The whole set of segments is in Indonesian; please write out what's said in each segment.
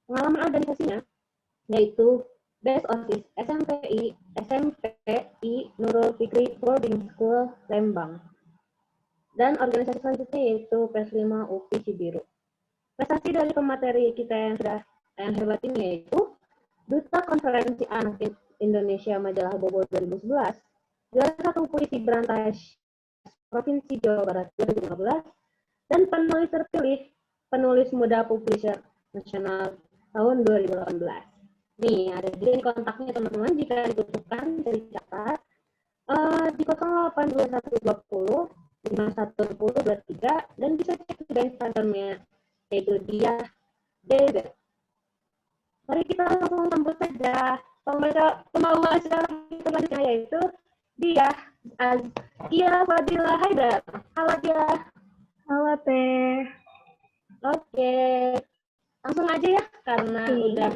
pengalaman organisasinya yaitu BSOSIS SMPI Nurul Fikri Boarding School Lembang. Dan organisasi selanjutnya yaitu PES 5 UPI Cibiru. Prestasi dari pemateri kita yang hebat ini yaitu Duta Konferensi Anak Indonesia Majalah Bogor 2011, juara 1 puisi berantai Provinsi Jawa Barat 2015, dan penulis terpilih penulis muda publisher nasional tahun 2018. Nih, ada juga kontaknya teman-teman jika dibutuhkan dari catat di 082120 511023 dan bisa cek juga Instagramnya yaitu dia David. Mari kita langsung sambut saja pembawa acara kita selanjutnya yaitu dia Azkia Fadila Haidar. Halo dia. Halo Teh. Oke, langsung aja ya karena udah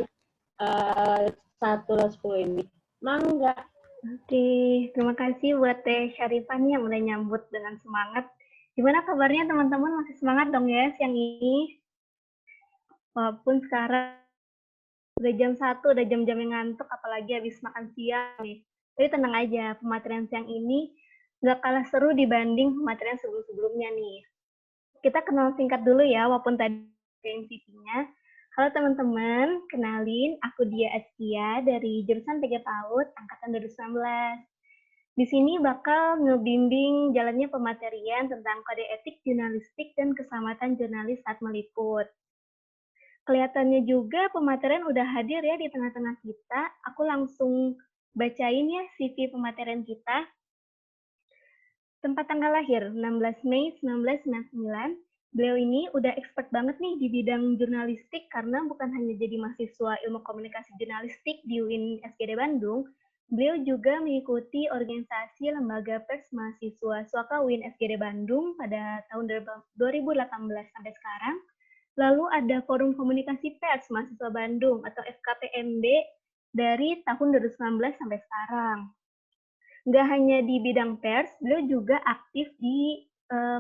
1:10 ini. Mangga. Oke, terima kasih buat Teh Syarifah nih yang udah nyambut dengan semangat. Gimana kabarnya teman-teman? Masih semangat dong ya siang ini? Walaupun sekarang udah jam 1, udah jam-jam yang ngantuk, apalagi habis makan siang nih. Tapi tenang aja, pematerian siang ini nggak kalah seru dibanding pematerian sebelum-sebelumnya nih. Kita kenal singkat dulu ya, walaupun tadi MCP-nya. Halo teman-teman, kenalin aku Dia Azkia dari jurusan PG PAUD angkatan 2019. Di sini bakal ngebimbing jalannya pematerian tentang kode etik jurnalistik dan keselamatan jurnalis saat meliput. Kelihatannya juga pematerian udah hadir ya di tengah-tengah kita. Aku langsung bacain ya CV pematerian kita. Tempat tanggal lahir 16 Mei 1999. Beliau ini udah expert banget nih di bidang jurnalistik karena bukan hanya jadi mahasiswa ilmu komunikasi jurnalistik di UIN SGD Bandung, beliau juga mengikuti organisasi lembaga pers mahasiswa Swaka UIN SGD Bandung pada tahun 2018 sampai sekarang. Lalu ada Forum Komunikasi Pers Mahasiswa Bandung atau FKPMB dari tahun 2019 sampai sekarang. Nggak hanya di bidang pers, beliau juga aktif di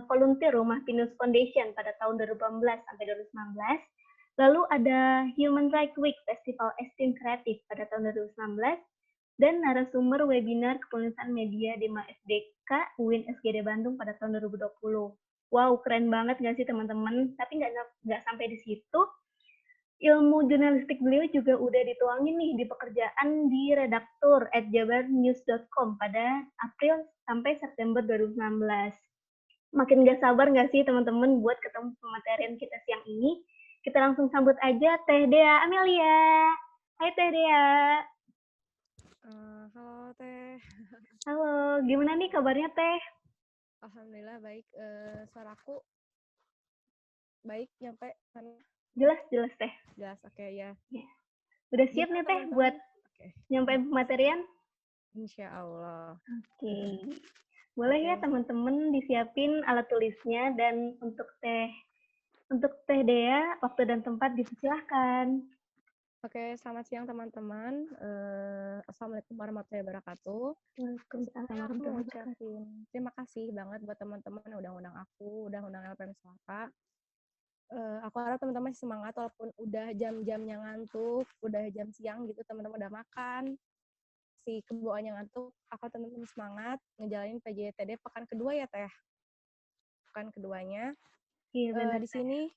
volunteer Rumah Pinus Foundation pada tahun 2018 sampai 2019. Lalu ada Human Rights Week Festival Esteem Kreatif pada tahun 2019 dan narasumber webinar kepenulisan media di FDK UIN SGD Bandung pada tahun 2020. Wow, keren banget nggak sih teman-teman? Tapi nggak sampai di situ. Ilmu jurnalistik beliau juga udah dituangin nih di pekerjaan di redaktur @jabarnews.com pada April sampai September 2019. Makin gak sabar gak sih teman-teman buat ketemu pematerian kita siang ini? Kita langsung sambut aja Teh Dea Amelia. Hai Teh Dea. Halo Teh. Halo, gimana nih kabarnya Teh? Alhamdulillah baik. Suaraku baik nyampe sana? Jelas Teh. Jelas, oke ya. Udah siap nih Teh buat nyampein pematerian? Insya Allah. Oke. Boleh ya teman-teman disiapin alat tulisnya dan untuk Teh Dea, waktu dan tempat dipersilahkan. Oke, selamat siang teman-teman. Assalamualaikum warahmatullahi wabarakatuh. Waalaikumsalam. Aku mau ucapin terima kasih banget buat teman-teman yang udah undang aku, udah undang LPM Swaka. Aku harap teman-teman semangat walaupun udah jam-jamnya ngantuk, udah jam siang gitu, teman-teman udah makan, si kebawaannya ngantuk, aku teman-teman semangat ngejalanin PJTD pekan kedua ya Teh. Pekan keduanya. Iya, di sini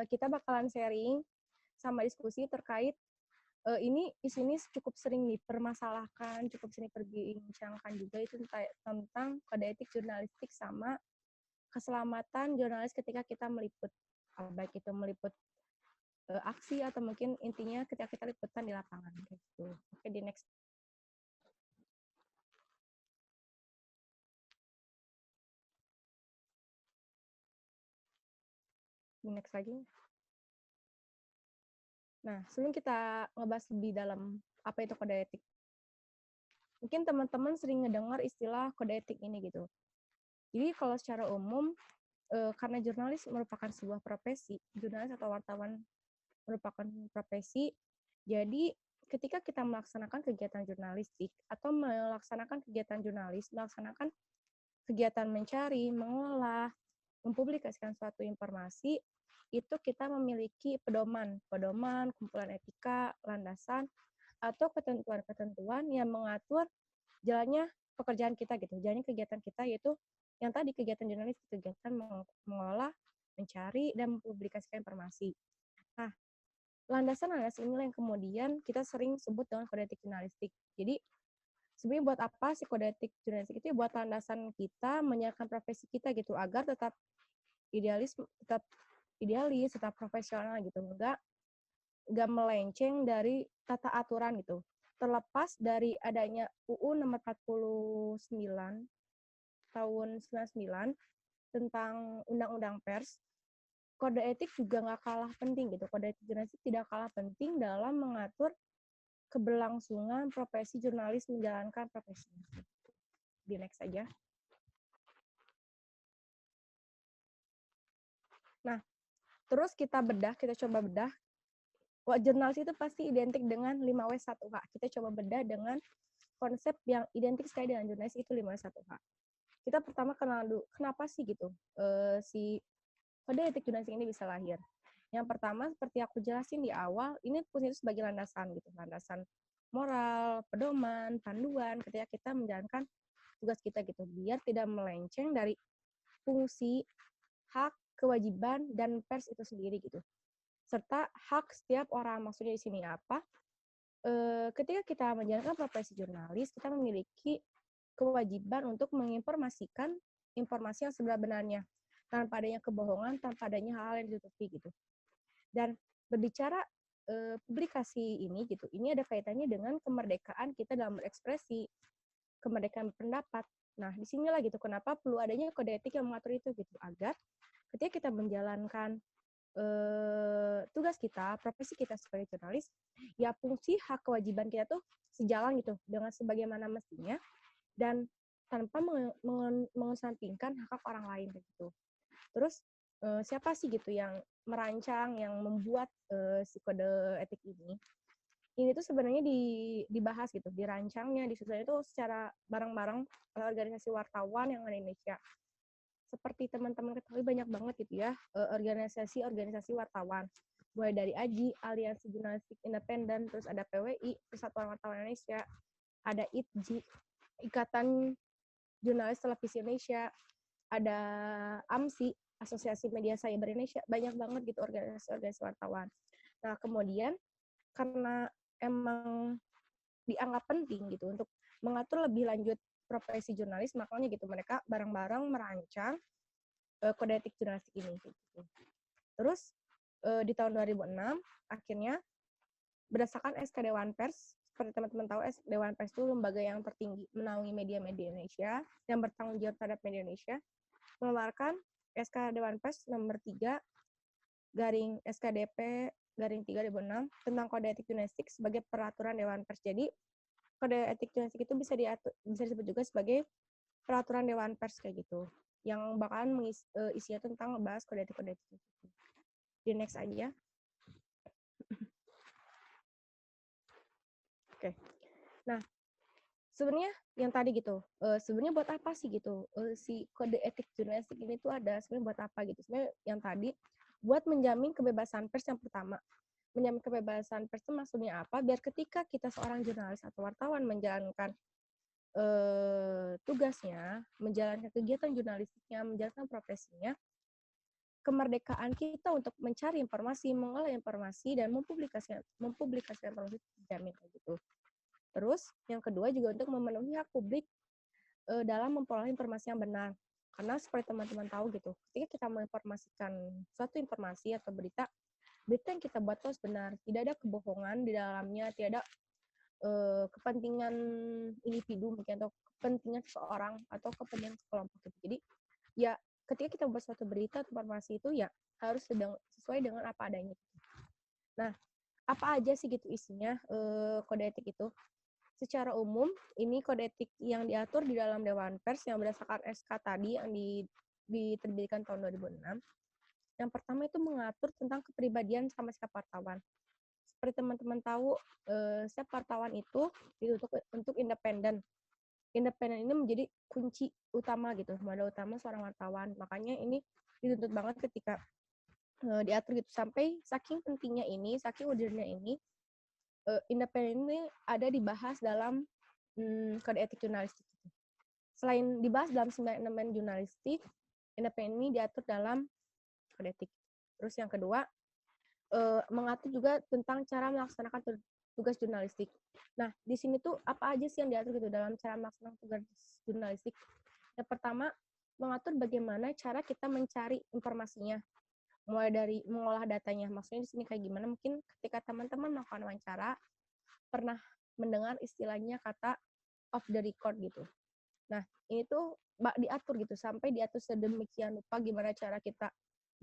kita bakalan sharing sama diskusi terkait ini isu ini cukup sering dipermasalahkan, cukup sering diperbincangkan juga itu tentang kode etik jurnalistik sama keselamatan jurnalis ketika kita meliput, baik itu meliput aksi atau mungkin intinya ketika kita liputan di lapangan gitu. Oke, di next. Di next lagi. Nah, sebelum kita ngebahas lebih dalam apa itu kode etik, mungkin teman-teman sering ngedengar istilah kode etik ini gitu. Jadi kalau secara umum, karena jurnalis merupakan sebuah profesi, jurnalis atau wartawan merupakan profesi, jadi ketika kita melaksanakan kegiatan jurnalistik atau melaksanakan kegiatan jurnalis, melaksanakan kegiatan mencari, mengolah, mempublikasikan suatu informasi, itu kita memiliki pedoman, kumpulan etika, landasan, atau ketentuan-ketentuan yang mengatur jalannya pekerjaan kita gitu, jalannya kegiatan kita, yaitu yang tadi kegiatan jurnalis, kegiatan mengolah, mencari, dan mempublikasikan informasi. Nah, landasan-landasan inilah yang kemudian kita sering sebut dengan kode etik jurnalistik. Jadi, sebenarnya buat apa sih kode etik jurnalistik itu? Buat landasan kita menjalankan profesi kita gitu, agar tetap idealis, tetap profesional gitu, nggak melenceng dari tata aturan gitu. Terlepas dari adanya UU nomor 49 tahun 99 tentang Undang-Undang Pers, kode etik juga nggak kalah penting gitu. Kode etik jurnalistik tidak kalah penting dalam mengatur keberlangsungan profesi jurnalis menjalankan profesinya. Di next aja. Nah, terus kita coba bedah. Wah, jurnalis itu pasti identik dengan 5W1H. Kita coba bedah dengan konsep yang identik sekali dengan jurnalis itu 5W1H. Kita pertama kenal dulu, kenapa sih gitu si kode etik jurnalistik ini bisa lahir. Yang pertama, seperti aku jelasin di awal, ini fungsi itu sebagai landasan gitu, landasan moral, pedoman, panduan ketika kita menjalankan tugas kita gitu, biar tidak melenceng dari fungsi, hak, kewajiban, dan pers itu sendiri gitu. Serta hak setiap orang. Maksudnya di sini apa? Ketika kita menjalankan profesi jurnalis, kita memiliki kewajiban untuk menginformasikan informasi yang sebenarnya, tanpa adanya kebohongan, tanpa adanya hal-hal yang ditutupi gitu. Dan berbicara publikasi ini gitu, ini ada kaitannya dengan kemerdekaan kita dalam berekspresi, kemerdekaan berpendapat. Nah, disinilah gitu kenapa perlu adanya kode etik yang mengatur itu gitu, agar ketika kita menjalankan tugas kita, profesi kita sebagai jurnalis, ya fungsi hak kewajiban kita tuh sejalan gitu dengan sebagaimana mestinya, dan tanpa mengesampingkan hak orang lain gitu. Terus siapa sih gitu yang merancang, yang membuat si kode etik ini? Ini tuh sebenarnya dibahas gitu, dirancangnya, disusunnya itu secara bareng-bareng oleh organisasi wartawan yang ada di Indonesia. Seperti teman-teman ketahui banyak banget gitu ya, organisasi-organisasi wartawan. Mulai dari AJI, Aliansi Jurnalistik Independen, terus ada PWI, Persatuan Wartawan Indonesia, ada ITJI, Ikatan Jurnalis Televisi Indonesia, ada AMSI, Asosiasi Media Cyber Indonesia, banyak banget gitu organisasi-organisasi wartawan. Nah, kemudian karena emang dianggap penting gitu untuk mengatur lebih lanjut profesi jurnalis, makanya gitu mereka bareng-bareng merancang kode etik jurnalistik ini. Gitu. Terus di tahun 2006 akhirnya berdasarkan SK Dewan Pers, seperti teman-teman tahu, Dewan Pers itu lembaga yang tertinggi menaungi media-media Indonesia yang bertanggung jawab terhadap media Indonesia, mengeluarkan SK Dewan Pers nomor 3 garing SKDP garing 3 2006 tentang kode etik jurnalistik sebagai peraturan Dewan Pers. Jadi kode etik jurnalistik itu bisa disebut juga sebagai peraturan Dewan Pers kayak gitu, yang bakalan isinya tentang ngebahas kode etik di next aja. Oke. Nah, sebenarnya yang tadi gitu, sebenarnya buat apa sih gitu si kode etik jurnalistik ini tuh ada sebenarnya buat apa gitu? Sebenarnya yang tadi buat menjamin kebebasan pers yang pertama. Menjamin kebebasan pers itu maksudnya apa? Biar ketika kita seorang jurnalis atau wartawan menjalankan tugasnya, menjalankan kegiatan jurnalistiknya, menjalankan profesinya, kemerdekaan kita untuk mencari informasi, mengolah informasi, dan mempublikasikan informasi dijamin gitu. Terus yang kedua juga untuk memenuhi hak publik dalam memperoleh informasi yang benar. Karena seperti teman-teman tahu gitu, ketika kita menginformasikan suatu informasi atau berita yang kita buat harus benar, tidak ada kebohongan di dalamnya, tidak ada kepentingan individu mungkin, atau kepentingan seseorang atau kepentingan kelompok gitu. Jadi ya ketika kita buat suatu berita atau informasi itu ya harus sesuai dengan apa adanya. Nah, apa aja sih gitu isinya kode etik itu? Secara umum, ini kode etik yang diatur di dalam Dewan Pers yang berdasarkan SK tadi yang diterbitkan tahun 2006. Yang pertama itu mengatur tentang kepribadian sama sikap wartawan. Seperti teman-teman tahu, setiap wartawan itu dituntut untuk independen. Independen ini menjadi kunci utama gitu, modal utama seorang wartawan. Makanya ini dituntut banget ketika diatur gitu sampai saking pentingnya ini, saking urgentnya ini, independen ini ada dibahas dalam kode etik jurnalistik. Selain dibahas dalam 9 elemen jurnalistik, independen ini diatur dalam kode etik. Terus yang kedua, mengatur juga tentang cara melaksanakan tugas jurnalistik. Nah, di sini tuh apa aja sih yang diatur gitu dalam cara melaksanakan tugas jurnalistik? Yang pertama, mengatur bagaimana cara kita mencari informasinya, mulai dari mengolah datanya. Maksudnya di sini kayak gimana? Mungkin ketika teman-teman melakukan wawancara, pernah mendengar istilahnya kata off the record gitu. Nah, ini tuh diatur gitu, sampai diatur sedemikian rupa gimana cara kita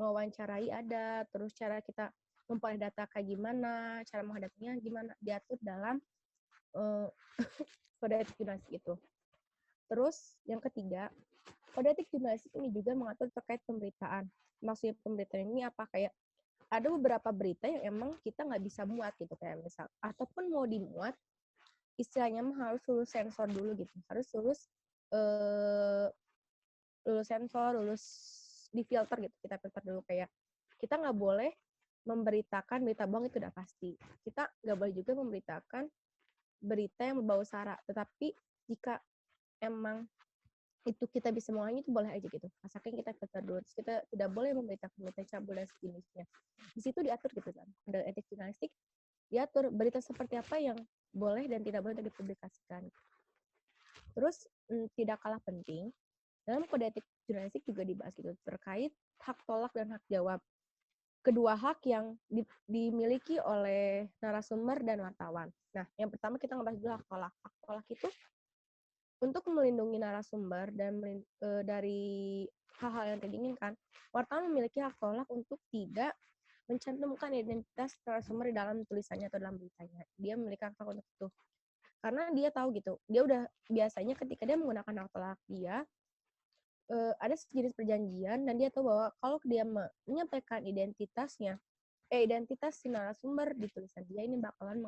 mewawancarai ada, terus cara kita memperoleh data kayak gimana, cara menghadapinya gimana, diatur dalam kode etik jurnalistik itu. Terus yang ketiga, kode etik jurnalistik ini juga mengatur terkait pemberitaan. Maksudnya pemberitaan ini apa? Kayak ada beberapa berita yang emang kita nggak bisa muat gitu, kayak misal, ataupun mau dimuat, istilahnya mah harus lulus sensor dulu gitu, harus lulus sensor, lulus di filter gitu, kita filter dulu, kayak kita nggak boleh memberitakan berita bohong, itu udah pasti. Kita nggak boleh juga memberitakan berita yang berbau sara, tetapi jika emang itu kita bisa mengolahnya, itu boleh aja gitu, asalkan kita filter dulu. Terus kita tidak boleh memberitakan berita cabul dan sejenisnya. Di situ diatur gitu kan, ada etik jurnalistik, diatur berita seperti apa yang boleh dan tidak boleh dipublikasikan. Terus tidak kalah penting, dalam kode etik jurnalistik juga dibahas gitu terkait hak tolak dan hak jawab. Kedua hak yang dimiliki oleh narasumber dan wartawan. Nah, yang pertama kita ngebahas dulu hak tolak. Hak tolak itu untuk melindungi narasumber dan dari hal-hal yang tidak diinginkan, wartawan memiliki hak tolak untuk tidak mencantumkan identitas narasumber di dalam tulisannya atau dalam beritanya. Dia memiliki hak tolak untuk itu. Karena dia tahu gitu, dia udah biasanya ketika dia menggunakan hak tolak dia, ada sejenis perjanjian dan dia tahu bahwa kalau dia menyampaikan identitas si narasumber di tulisan dia, ini bakalan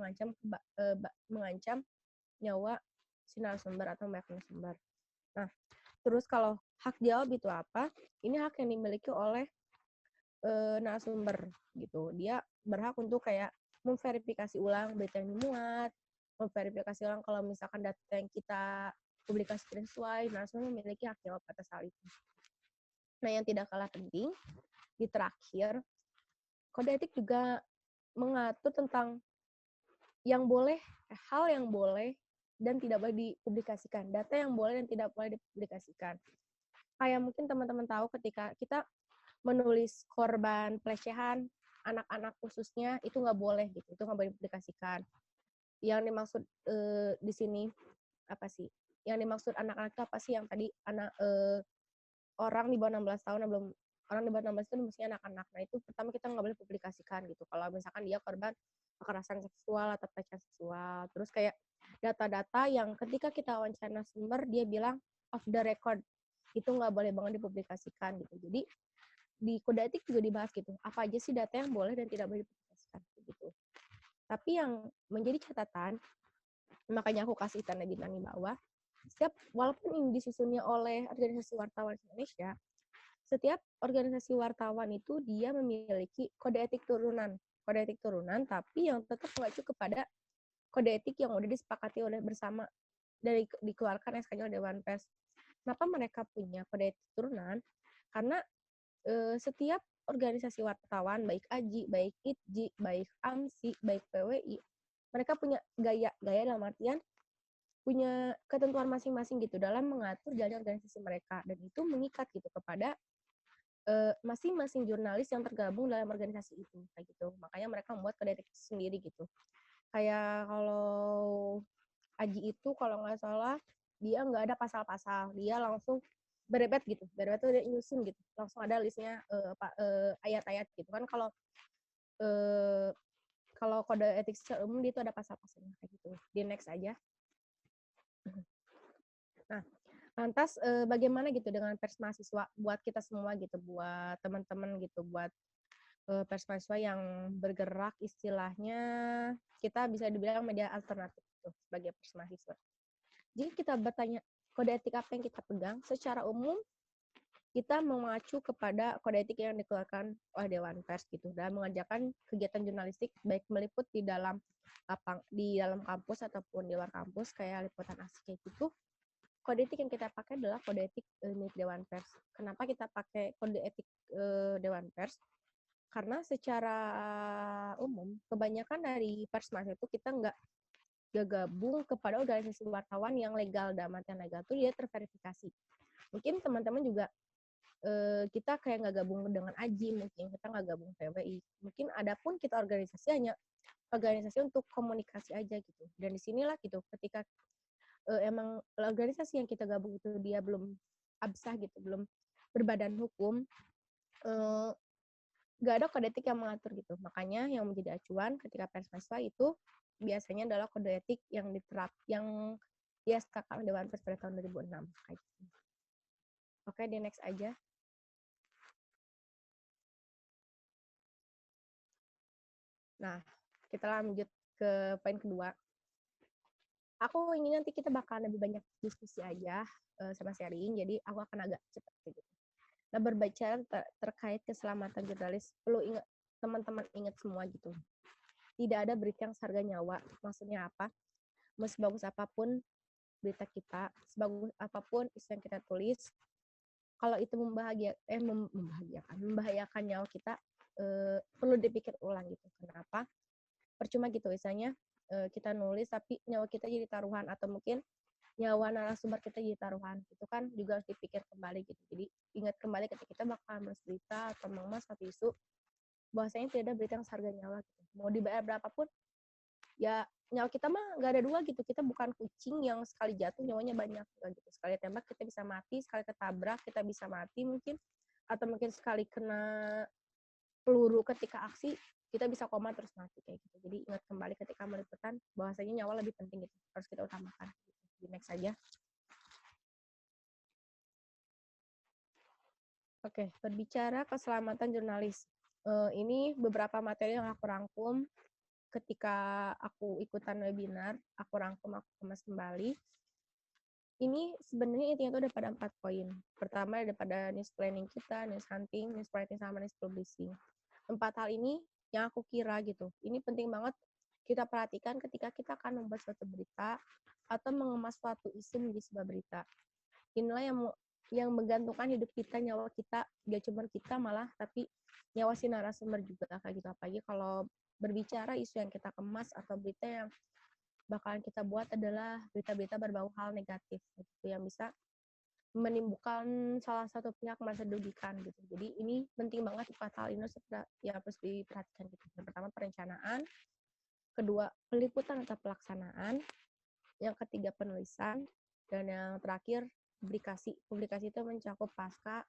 mengancam nyawa si narasumber atau banyak narasumber. Nah, terus kalau hak jawab itu apa? Ini hak yang dimiliki oleh narasumber gitu. Dia berhak untuk kayak memverifikasi ulang berita yang dimuat, memverifikasi ulang kalau misalkan data yang kita publikasikan sesuai, narasumber memiliki hak jawab atas hal itu. Nah, yang tidak kalah penting, di terakhir, kode etik juga mengatur tentang hal yang boleh dan tidak boleh dipublikasikan, data yang boleh dan tidak boleh dipublikasikan. Kayak mungkin teman-teman tahu ketika kita menulis korban pelecehan, anak-anak khususnya, itu nggak boleh gitu, itu nggak boleh dipublikasikan. Yang dimaksud di sini apa sih? Yang dimaksud anak-anak itu apa sih? Yang tadi orang di bawah 16 tahun, orang di bawah 16 itu mestinya anak-anak. Nah, itu pertama kita nggak boleh publikasikan gitu. Kalau misalkan dia korban kekerasan seksual atau pelecehan seksual. Terus kayak data-data yang ketika kita wawancara narasumber, dia bilang off the record, itu nggak boleh banget dipublikasikan gitu. Jadi di kode etik juga dibahas gitu, apa aja sih data yang boleh dan tidak boleh dipublikasikan gitu. Tapi yang menjadi catatan, makanya aku kasih tanda bintang di bawah, walaupun ini disusunnya oleh organisasi wartawan Indonesia, setiap organisasi wartawan itu dia memiliki kode etik turunan, tapi yang tetap mengacu kepada kode etik yang udah disepakati oleh bersama dari dikeluarkan SK-nya oleh Dewan Pers. Kenapa mereka punya kode etik turunan? Karena setiap organisasi wartawan, baik AJI, baik ITJI, baik AMSI, baik PWI, mereka punya gaya dalam artian punya ketentuan masing-masing gitu dalam mengatur jalannya organisasi mereka, dan itu mengikat gitu kepada masing-masing jurnalis yang tergabung dalam organisasi itu kayak gitu. Makanya mereka membuat kode etik sendiri gitu. Kayak kalau AJI itu kalau nggak salah dia nggak ada pasal-pasal, dia langsung berebet gitu. Berebet itu dia nyusun gitu, langsung ada listnya ayat-ayat gitu kan. Kalau kode etik secara umum dia itu ada pasal-pasalnya kayak gitu. Di next aja. Nah, lantas bagaimana gitu dengan pers mahasiswa buat kita semua gitu, buat teman-teman gitu, buat pers mahasiswa yang bergerak istilahnya kita bisa dibilang media alternatif gitu, sebagai pers mahasiswa. Jadi kita bertanya kode etik apa yang kita pegang secara umum, kita mengacu kepada kode etik yang dikeluarkan oleh Dewan Pers gitu dan mengerjakan kegiatan jurnalistik baik meliput di dalam kampus ataupun di luar kampus kayak liputan aksi kayak gitu. Kode etik yang kita pakai adalah kode etik milik Dewan Pers. Kenapa kita pakai kode etik Dewan Pers? Karena secara umum kebanyakan dari pers mas itu kita nggak gabung kepada organisasi wartawan yang legal, dalam artian legal itu dia terverifikasi. Mungkin teman-teman juga kita kayak nggak gabung dengan AJI, mungkin kita nggak gabung PWI, mungkin ada pun kita organisasi hanya organisasi untuk komunikasi aja gitu. Dan disinilah gitu ketika emang organisasi yang kita gabung itu dia belum absah gitu, belum berbadan hukum, nggak ada kode etik yang mengatur gitu. Makanya yang menjadi acuan ketika pers mahasiswa itu biasanya adalah kode etik yang yang diastakan Dewan Pers pada tahun 2006 kayak gitu. Oke, di next aja. Nah, kita lanjut ke poin kedua. Aku ingin nanti kita bakal lebih banyak diskusi aja sama sharing, jadi aku akan agak cepat gitu. Nah, berbicara terkait keselamatan jurnalis, perlu ingat teman-teman ingat semua gitu. Tidak ada berita yang seharga nyawa. Maksudnya apa? Mau sebagus apapun berita kita, sebagus apapun isu yang kita tulis, kalau itu membahayakan nyawa kita, perlu dipikir ulang gitu. Kenapa? Percuma gitu misalnya kita nulis tapi nyawa kita jadi taruhan atau mungkin nyawa narasumber kita jadi taruhan, itu kan juga harus dipikir kembali gitu. Jadi ingat kembali ketika kita bakal menulis berita atau mengemas satu isu, bahwasanya tidak ada berita yang seharga nyawa gitu. Mau dibayar berapapun ya nyawa kita mah nggak ada dua gitu. Kita bukan kucing yang sekali jatuh nyawanya banyak gitu. Sekali tembak kita bisa mati, sekali ketabrak kita bisa mati mungkin, atau mungkin sekali kena peluru ketika aksi kita bisa koma terus mati kayak gitu. Jadi ingat kembali ketika meliputan bahwasanya nyawa lebih penting gitu, harus kita utamakan gitu. Di next saja. Oke, berbicara keselamatan jurnalis. Ini beberapa materi yang aku rangkum ketika aku ikutan webinar, aku rangkum, aku kemas kembali. Ini sebenarnya intinya itu ada pada 4 poin. Pertama ada pada news planning kita, news hunting, news writing, sama news publishing. 4 hal ini yang aku kira gitu. Ini penting banget kita perhatikan ketika kita akan membuat suatu berita atau mengemas suatu isu menjadi sebuah berita. Inilah yang menggantungkan hidup kita, nyawa kita, gak cuma kita malah, tapi nyawa si narasumber juga kayak gitu. Apalagi kalau berbicara isu yang kita kemas atau berita yang bakalan kita buat adalah berita-berita berbau hal negatif gitu, yang bisa menimbulkan salah satu pihak merasa dirugikan gitu. Jadi ini penting banget 4 hal ini yang harus diperhatikan gitu. Yang pertama perencanaan, kedua peliputan atau pelaksanaan, yang ketiga penulisan, dan yang terakhir publikasi. Publikasi itu mencakup pasca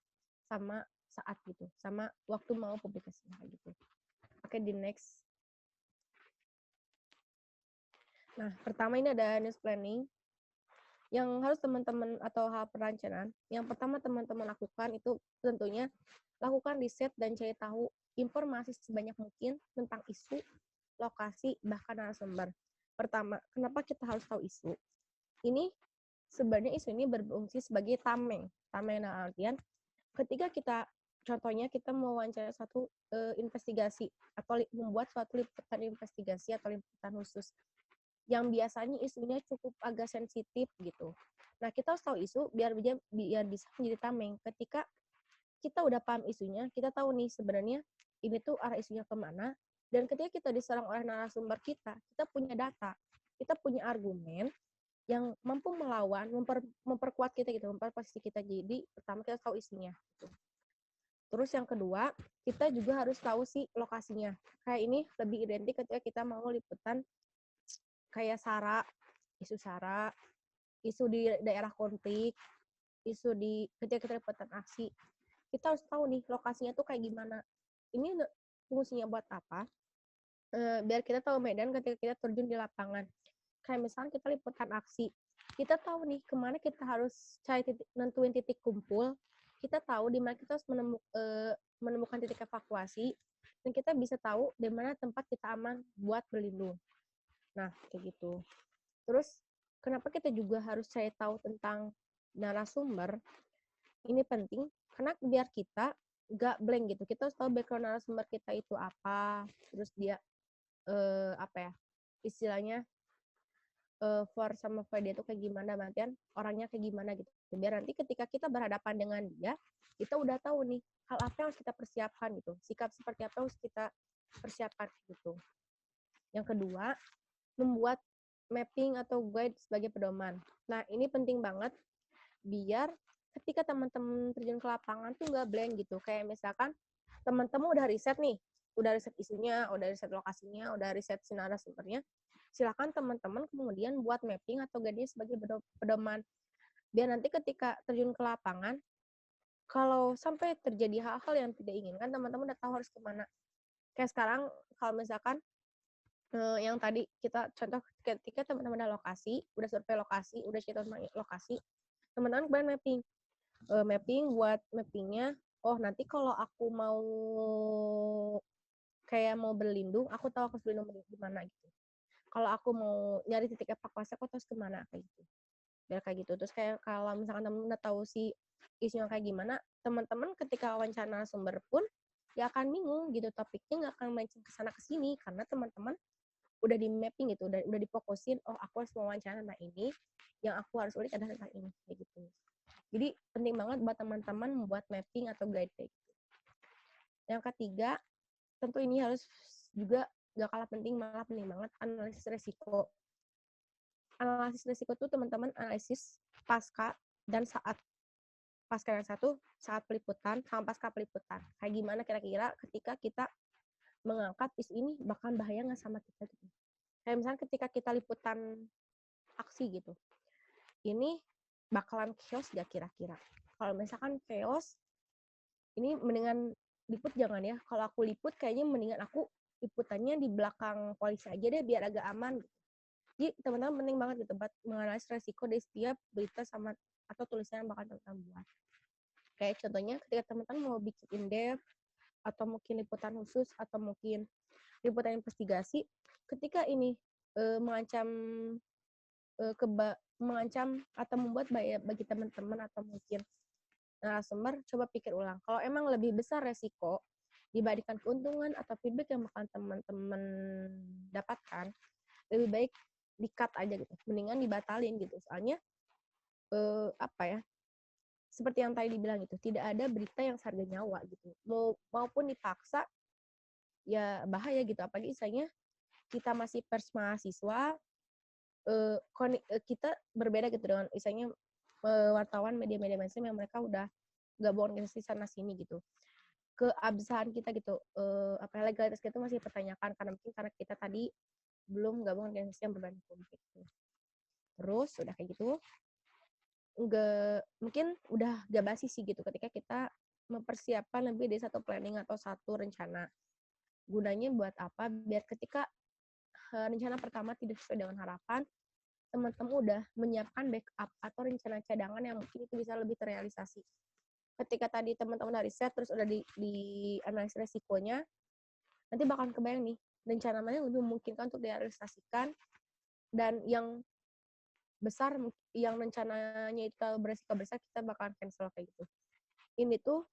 sama saat gitu, sama waktu mau publikasinya gitu. Oke, di next. Nah, pertama ini ada news planning. Yang harus teman-teman atau hal perencanaan, yang pertama teman-teman lakukan itu tentunya lakukan riset dan cari tahu informasi sebanyak mungkin tentang isu, lokasi, bahkan narasumber. Pertama, kenapa kita harus tahu isu? Ini sebenarnya isu ini berfungsi sebagai tameng. Tameng dalam artian ketika kita contohnya kita mewawancara satu investigasi atau membuat suatu liputan investigasi atau liputan khusus yang biasanya isunya cukup agak sensitif gitu. Nah, kita harus tahu isu biar bisa menjadi tameng. Ketika kita udah paham isunya, kita tahu nih sebenarnya ini tuh arah isunya kemana, dan ketika kita diserang oleh narasumber kita punya data, kita punya argumen yang mampu melawan, memperkuat kita gitu, memperposisi kita. Jadi pertama kita tahu isunya. Gitu. Terus yang kedua, kita juga harus tahu sih lokasinya. Kayak ini lebih identik ketika kita mau liputan kayak SARA, isu di daerah konflik, isu di ketika kita liputan aksi. Kita harus tahu nih lokasinya tuh kayak gimana. Ini fungsinya buat apa? Biar kita tahu medan ketika kita terjun di lapangan. Kayak misalnya kita liputan aksi, kita tahu nih kemana kita harus cari nentuin titik kumpul, kita tahu di mana kita harus menemukan titik evakuasi, dan kita bisa tahu di mana tempat kita aman buat berlindung. Nah, kayak gitu. Terus, kenapa kita juga harus cari tahu tentang narasumber? Ini penting karena biar kita nggak blank gitu. Kita harus tahu background narasumber kita itu apa, terus dia apa ya istilahnya for sama for dia itu kayak gimana, artian orangnya kayak gimana gitu. Biar nanti ketika kita berhadapan dengan dia, kita udah tahu nih hal apa yang harus kita persiapkan gitu, sikap seperti apa yang harus kita persiapkan gitu. Yang kedua, membuat mapping atau guide sebagai pedoman. Nah, ini penting banget biar ketika teman-teman terjun ke lapangan tuh nggak blank gitu. Kayak misalkan teman-teman udah riset nih, udah riset isunya, udah riset lokasinya, udah riset si narasumbernya, silakan teman-teman kemudian buat mapping atau guide sebagai pedoman. Biar nanti ketika terjun ke lapangan, kalau sampai terjadi hal-hal yang tidak inginkan, teman-teman udah tahu harus kemana. Kayak sekarang, kalau misalkan yang tadi kita contoh ketika teman-teman udah lokasi, udah survei lokasi, udah cerita tentang lokasi, teman-teman kemudian mapping. Mapping buat mappingnya, oh nanti kalau aku mau kayak mau berlindung, aku tahu aku harus berlindung di mana gitu. Kalau aku mau nyari titik evakuasi, aku harus kemana kayak gitu. Biar kayak gitu. Terus kayak kalau misalkan teman-teman udah tahu si isunya kayak gimana, teman-teman ketika wawancara sumber pun ya akan bingung gitu, topiknya nggak akan melenceng ke sana ke sini karena teman-teman udah di mapping gitu, udah difokusin, oh aku harus wawancara tentang ini, yang aku harus ulik adalah tentang ini kayak gitu. Jadi penting banget buat teman-teman membuat mapping atau guide kayak gitu. Yang ketiga, tentu ini harus juga gak kalah penting, malah penting banget, analisis resiko. Analisis resiko itu teman-teman analisis pasca dan saat. Pasca yang satu, saat peliputan, sama pasca peliputan. Kayak gimana kira-kira ketika kita mengangkat isu ini bahkan bahaya nggak sama kita gitu. Kayak misalnya ketika kita liputan aksi gitu, ini bakalan chaos gak kira-kira? Kalau misalkan chaos, ini mendingan liput jangan ya. Kalau aku liput kayaknya mendingan aku liputannya di belakang polisi aja deh biar agak aman. Jadi teman-teman penting banget gitu buat menganalisis resiko dari setiap berita sama atau tulisan yang bakal teman-teman buat. Kayak contohnya ketika teman-teman mau bikin in-depth atau mungkin liputan khusus atau mungkin liputan investigasi, ketika ini mengancam mengancam atau membuat bahaya bagi teman-teman atau mungkin narasumber, coba pikir ulang. Kalau emang lebih besar resiko dibandingkan keuntungan atau feedback yang bakal teman-teman dapatkan, lebih baik di-cut aja gitu. Mendingan dibatalin gitu. Soalnya apa ya? Seperti yang tadi dibilang gitu, tidak ada berita yang seharga nyawa gitu. Maupun dipaksa ya bahaya gitu. Apalagi misalnya kita masih pers mahasiswa, kita berbeda gitu dengan misalnya wartawan media-media mainstream yang mereka udah gabung organisasi sana sini gitu. Keabsahan kita gitu, legalitas kita masih dipertanyakan karena mungkin karena kita tadi belum gabung organisasi yang berbadan hukum gitu. Terus udah kayak gitu, mungkin udah gak basi sih gitu ketika kita mempersiapkan lebih dari satu planning atau satu rencana. Gunanya buat apa? Biar ketika rencana pertama tidak sesuai dengan harapan, teman-teman udah menyiapkan backup atau rencana cadangan yang mungkin itu bisa lebih terrealisasi. Ketika tadi teman-teman udah riset, terus udah di analisis resikonya, nanti bakalan kebayang nih, rencana mana yang lebih memungkinkan untuk direalisasikan, dan yang besar, yang rencananya itu beresiko besar, kita bakalan cancel kayak gitu. Ini tuh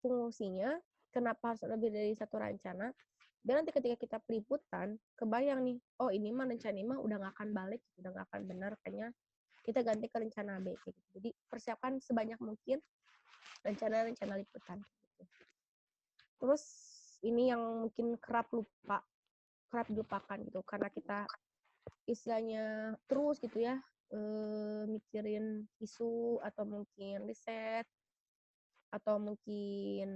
fungsinya, kenapa harus lebih dari satu rencana, dan nanti ketika kita peliputan, kebayang nih, oh ini mah rencana ini mah udah gak akan balik, udah gak akan benar, kayaknya kita ganti ke rencana B. Gitu. Jadi persiapkan sebanyak mungkin rencana-rencana liputan. Gitu. Terus ini yang mungkin kerap dilupakan gitu, karena kita istilahnya terus gitu ya, mikirin isu atau mungkin riset atau mungkin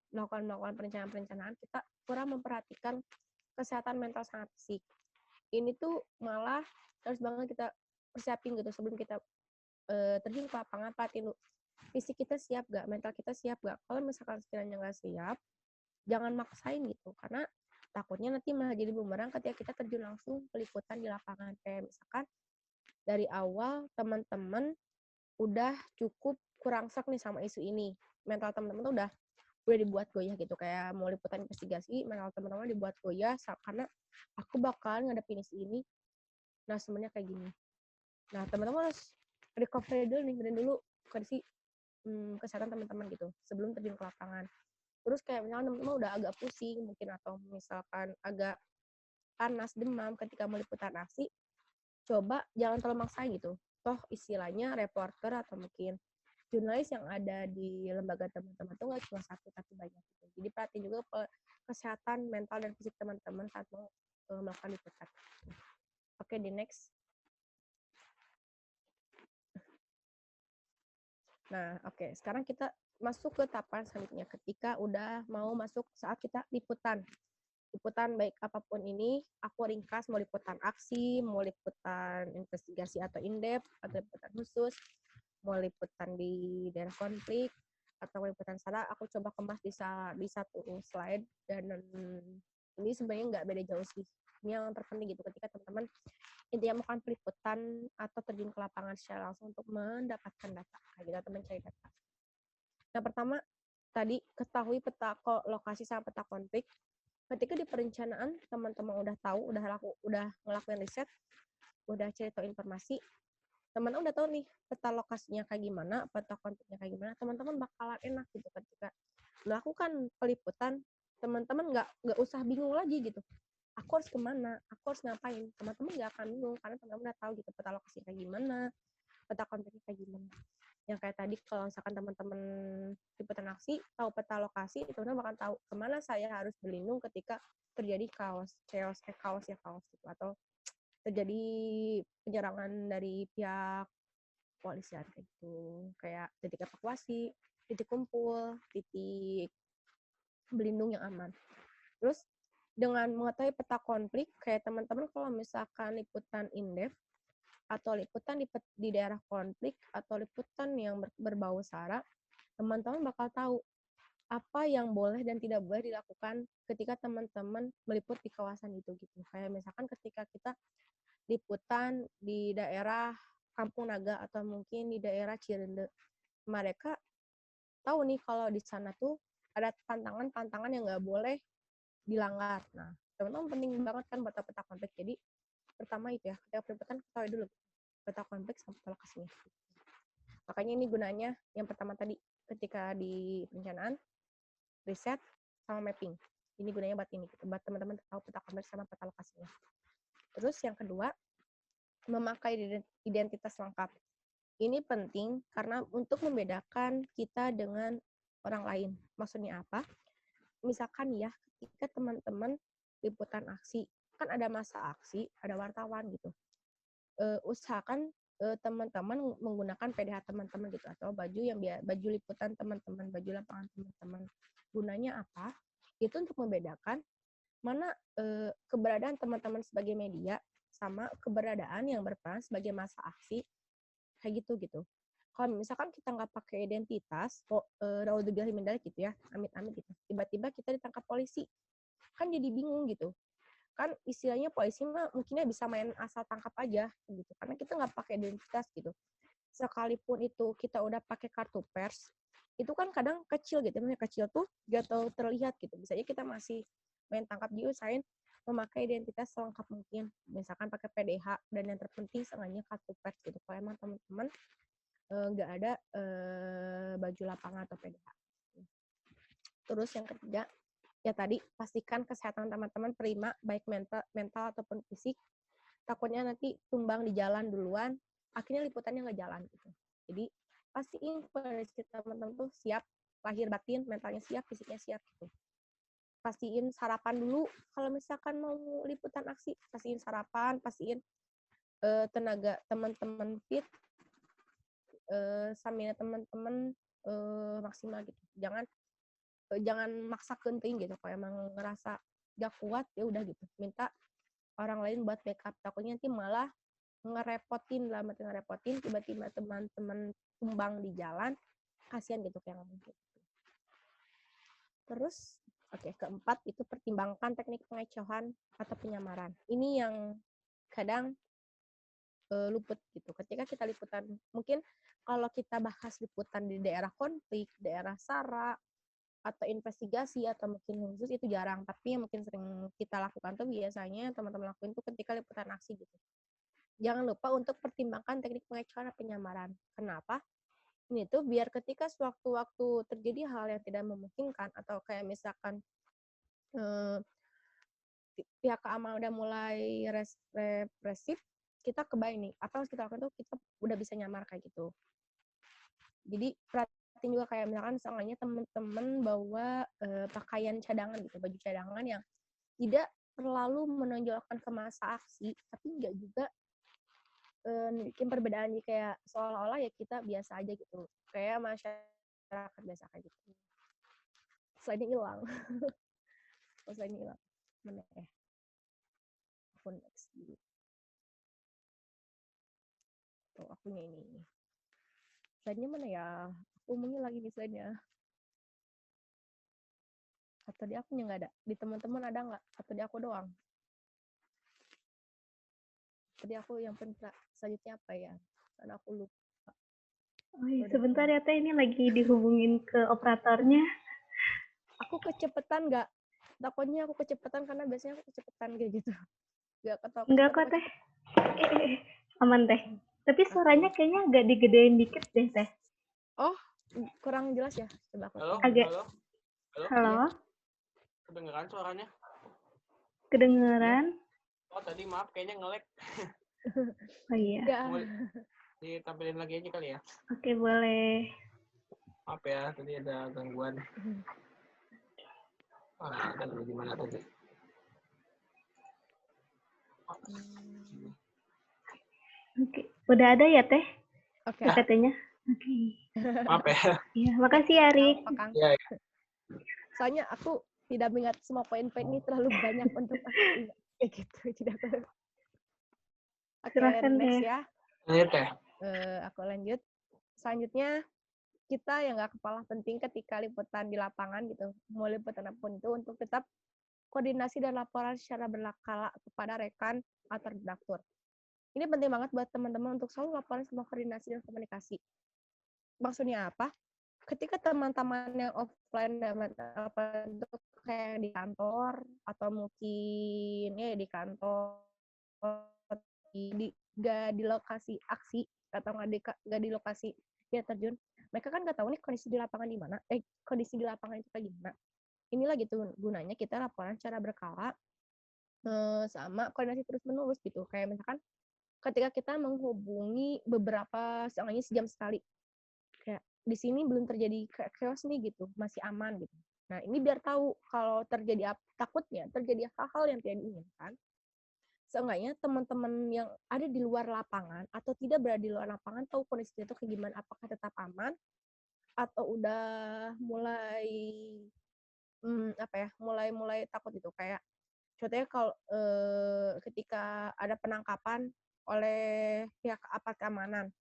melakukan perencanaan-perencanaan, kita kurang memperhatikan kesehatan mental sangat fisik. Ini tuh malah harus banget kita persiapin gitu sebelum kita terjun ke lapangan, perhatiin fisik kita siap gak, mental kita siap gak. Kalau misalkan sekiranya nggak siap, jangan maksain gitu, karena takutnya nanti malah jadi bumerang ketika kita terjun langsung peliputan di lapangan. Kayak misalkan dari awal teman-teman udah cukup kurang sak nih sama isu ini, mental teman-teman tuh udah dibuat goyah gitu, kayak mau liputan investigasi, mental teman-teman dibuat goyah karena aku bakalan ngadepin isu ini, nah sebenarnya kayak gini. Nah teman-teman harus recovery dulu nih, dulu kondisi kesehatan teman-teman gitu sebelum terjun ke lapangan. Terus kayak misalkan teman-teman udah agak pusing mungkin atau misalkan agak panas, demam ketika meliputan aksi, coba jangan terlalu maksa gitu. Toh istilahnya reporter atau mungkin jurnalis yang ada di lembaga teman-teman tuh nggak cuma satu tapi banyak gitu. Jadi perhatiin juga kesehatan mental dan fisik teman-teman saat mau melakukan liputan. Oke, di next. Nah, oke. Sekarang kita masuk ke tahapan selanjutnya ketika udah mau masuk saat kita liputan. Liputan baik apapun ini, aku ringkas mau liputan aksi, mau liputan investigasi atau in-depth, atau liputan khusus, mau liputan di daerah konflik, atau liputan SARA, aku coba kemas di satu slide, dan ini sebenarnya nggak beda jauh sih. Ini yang terpenting gitu, ketika teman-teman intinya melakukan peliputan atau terjun ke lapangan secara langsung untuk mendapatkan data, kayak gitu, atau mencari data. Yang pertama, tadi ketahui peta lokasi sama peta konflik. Ketika di perencanaan teman-teman udah tahu, udah ngelakuin riset, udah cari tahu informasi, teman-teman udah tahu nih peta lokasinya kayak gimana, peta konfliknya kayak gimana, teman-teman bakalan enak gitu ketika melakukan peliputan, teman-teman nggak usah bingung lagi gitu. Aku harus kemana, aku harus ngapain, teman-teman nggak akan bingung karena teman-teman udah tahu gitu peta lokasinya kayak gimana, peta konfliknya kayak gimana. Yang kayak tadi kalau misalkan teman-teman liputan aksi tahu peta lokasi, teman-teman bakal tahu kemana saya harus berlindung ketika terjadi chaos gitu, atau terjadi penyerangan dari pihak kepolisian kayak gitu, kayak titik evakuasi, titik kumpul, titik berlindung yang aman. Terus dengan mengetahui peta konflik, kayak teman-teman kalau misalkan liputan in-depth atau liputan di daerah konflik atau liputan yang berbau SARA, teman-teman bakal tahu apa yang boleh dan tidak boleh dilakukan ketika teman-teman meliput di kawasan itu gitu. Kayak misalkan ketika kita liputan di daerah Kampung Naga atau mungkin di daerah Cirende, mereka tahu nih kalau di sana tuh ada pantangan-pantangan yang nggak boleh dilanggar. Nah, teman-teman penting banget kan buat peta konflik. Jadi pertama itu ya, ketika peliputan ketahui dulu peta konflik sama peta lokasinya. Makanya ini gunanya yang pertama tadi ketika di perencanaan, riset, sama mapping. Ini gunanya buat ini, buat teman-teman tahu peta konflik sama peta lokasinya. Terus yang kedua, memakai identitas lengkap. Ini penting karena untuk membedakan kita dengan orang lain. Maksudnya apa? Misalkan ya, ketika teman-teman liputan aksi, kan ada masa aksi, ada wartawan gitu. Usahakan teman-teman menggunakan PDH teman-teman gitu, atau baju liputan teman-teman, baju lapangan teman-teman. Gunanya apa? Itu untuk membedakan mana keberadaan teman-teman sebagai media sama keberadaan yang berperan sebagai masa aksi kayak gitu. Kalau misalkan kita nggak pakai identitas, raudzubillah min dzalik gitu ya, amit-amit gitu, tiba-tiba kita ditangkap polisi, kan jadi bingung gitu. Kan istilahnya polisi mah mungkinnya bisa main asal tangkap aja gitu, karena kita nggak pakai identitas gitu. Sekalipun itu kita udah pakai kartu pers, itu kan kadang kecil gitu, maksudnya kecil tuh gak terlalu terlihat gitu. Bisa aja kita masih main tangkap, diusahain memakai identitas selengkap mungkin, misalkan pakai PDH, dan yang terpenting sengaja kartu pers gitu. Kalau emang teman-teman nggak ada baju lapangan atau PDH. Terus yang ketiga, ya tadi pastikan kesehatan teman-teman prima, baik mental ataupun fisik. Takutnya nanti tumbang di jalan duluan, akhirnya liputannya nggak jalan gitu. Jadi pastiin kondisi teman-teman tuh siap, lahir batin, mentalnya siap, fisiknya siap gitu. Pastiin sarapan dulu kalau misalkan mau liputan aksi, pastiin sarapan, pastiin tenaga teman-teman fit, stamina teman-teman maksimal gitu. Jangan maksa kenting gitu. Kalau emang ngerasa gak kuat ya udah gitu, minta orang lain buat backup. Takutnya nanti malah ngerepotin, tiba-tiba teman-teman tumbang di jalan, kasihan gitu kayak ngomong gitu. Terus keempat itu pertimbangkan teknik pengecohan atau penyamaran. Ini yang kadang luput gitu. Ketika kita liputan, mungkin kalau kita bahas liputan di daerah konflik, daerah SARA, atau investigasi, atau mungkin khusus itu jarang. Tapi yang mungkin sering kita lakukan tuh biasanya teman-teman lakuin tuh ketika liputan aksi gitu. Jangan lupa untuk pertimbangkan teknik pengecohan dan penyamaran. Kenapa? Ini tuh biar ketika sewaktu-waktu terjadi hal yang tidak memungkinkan atau kayak misalkan eh, pihak keamanan udah mulai represif, kita kebayang nih apa yang harus kita lakukan tuh kita udah bisa nyamar kayak gitu. Jadi perhatiin juga kayak misalkan soalnya teman-teman bawa pakaian cadangan gitu, baju cadangan yang tidak terlalu menonjolkan ke masa aksi, tapi nggak juga bikin perbedaan jadi kayak seolah-olah ya kita biasa aja gitu, kayak masyarakat biasa kayak gitu. Selain hilang, selain hilang, mana ya? Phone next dulu. Tuh akunya ini. Slide-nya mana ya? Aku menghilang ini slide-nya. Atau di akunya nggak ada? Di teman-teman ada nggak? Atau di aku doang? Tadi aku yang penting selanjutnya apa ya? Karena aku lupa. Oh iya, sebentar ya Teh, ini lagi dihubungin ke operatornya. Aku kecepatan nggak? Takutnya aku kecepatan karena biasanya aku kecepatan kayak gitu. Nggak ketahuan. Enggak kok Teh. Aman Teh. Tapi suaranya kayaknya agak digedein dikit deh Teh. Oh, kurang jelas ya? Coba aku. Halo, Agak. halo, halo. Halo. Iya. Kedengeran suaranya? Kedengeran? Oh tadi maaf kayaknya nge-lag. Oh iya. Nggak. Ditampilin lagi aja kali ya. Oke, boleh. Maaf ya, tadi ada gangguan. Ada di mana tadi? Oke, udah ada ya Teh? Oke. PPT-nya? Oke. Maaf ya. Iya, makasih ya Rik. Kang. Iya. Soalnya aku tidak mengingat semua poin-poin ini terlalu banyak untuk aku ingat. Kayak gitu. Tidak tahu. Oke, Silahkan next Teh. ya. Lanjut ya. Aku lanjut. Selanjutnya kita yang nggak kepala penting ketika liputan di lapangan gitu, mau liputan apapun itu untuk tetap koordinasi dan laporan secara berkala kepada rekan atau redaktur. Ini penting banget buat teman-teman untuk selalu laporan sama koordinasi dan komunikasi. Maksudnya apa? Ketika teman-teman yang offline apa itu kayak di kantor atau mungkin ya di kantor nggak di lokasi aksi atau nggak di lokasi ya terjun, mereka kan nggak tahu nih kondisi di lapangan di mana, kondisi di lapangan itu kayak gimana. Inilah gitu gunanya kita laporan secara berkala sama koordinasi terus menerus gitu. Kayak misalkan ketika kita menghubungi beberapa, soalnya sejam sekali, kayak di sini belum terjadi chaos nih gitu, masih aman gitu. Nah ini biar tahu kalau terjadi takutnya terjadi hal-hal yang tidak diinginkan, seenggaknya teman-teman yang ada di luar lapangan atau tidak berada di luar lapangan tahu kondisi itu kayak gimana, apakah tetap aman atau udah mulai mulai takut itu. Kayak contohnya kalau ketika ada penangkapan oleh pihak aparat keamanan,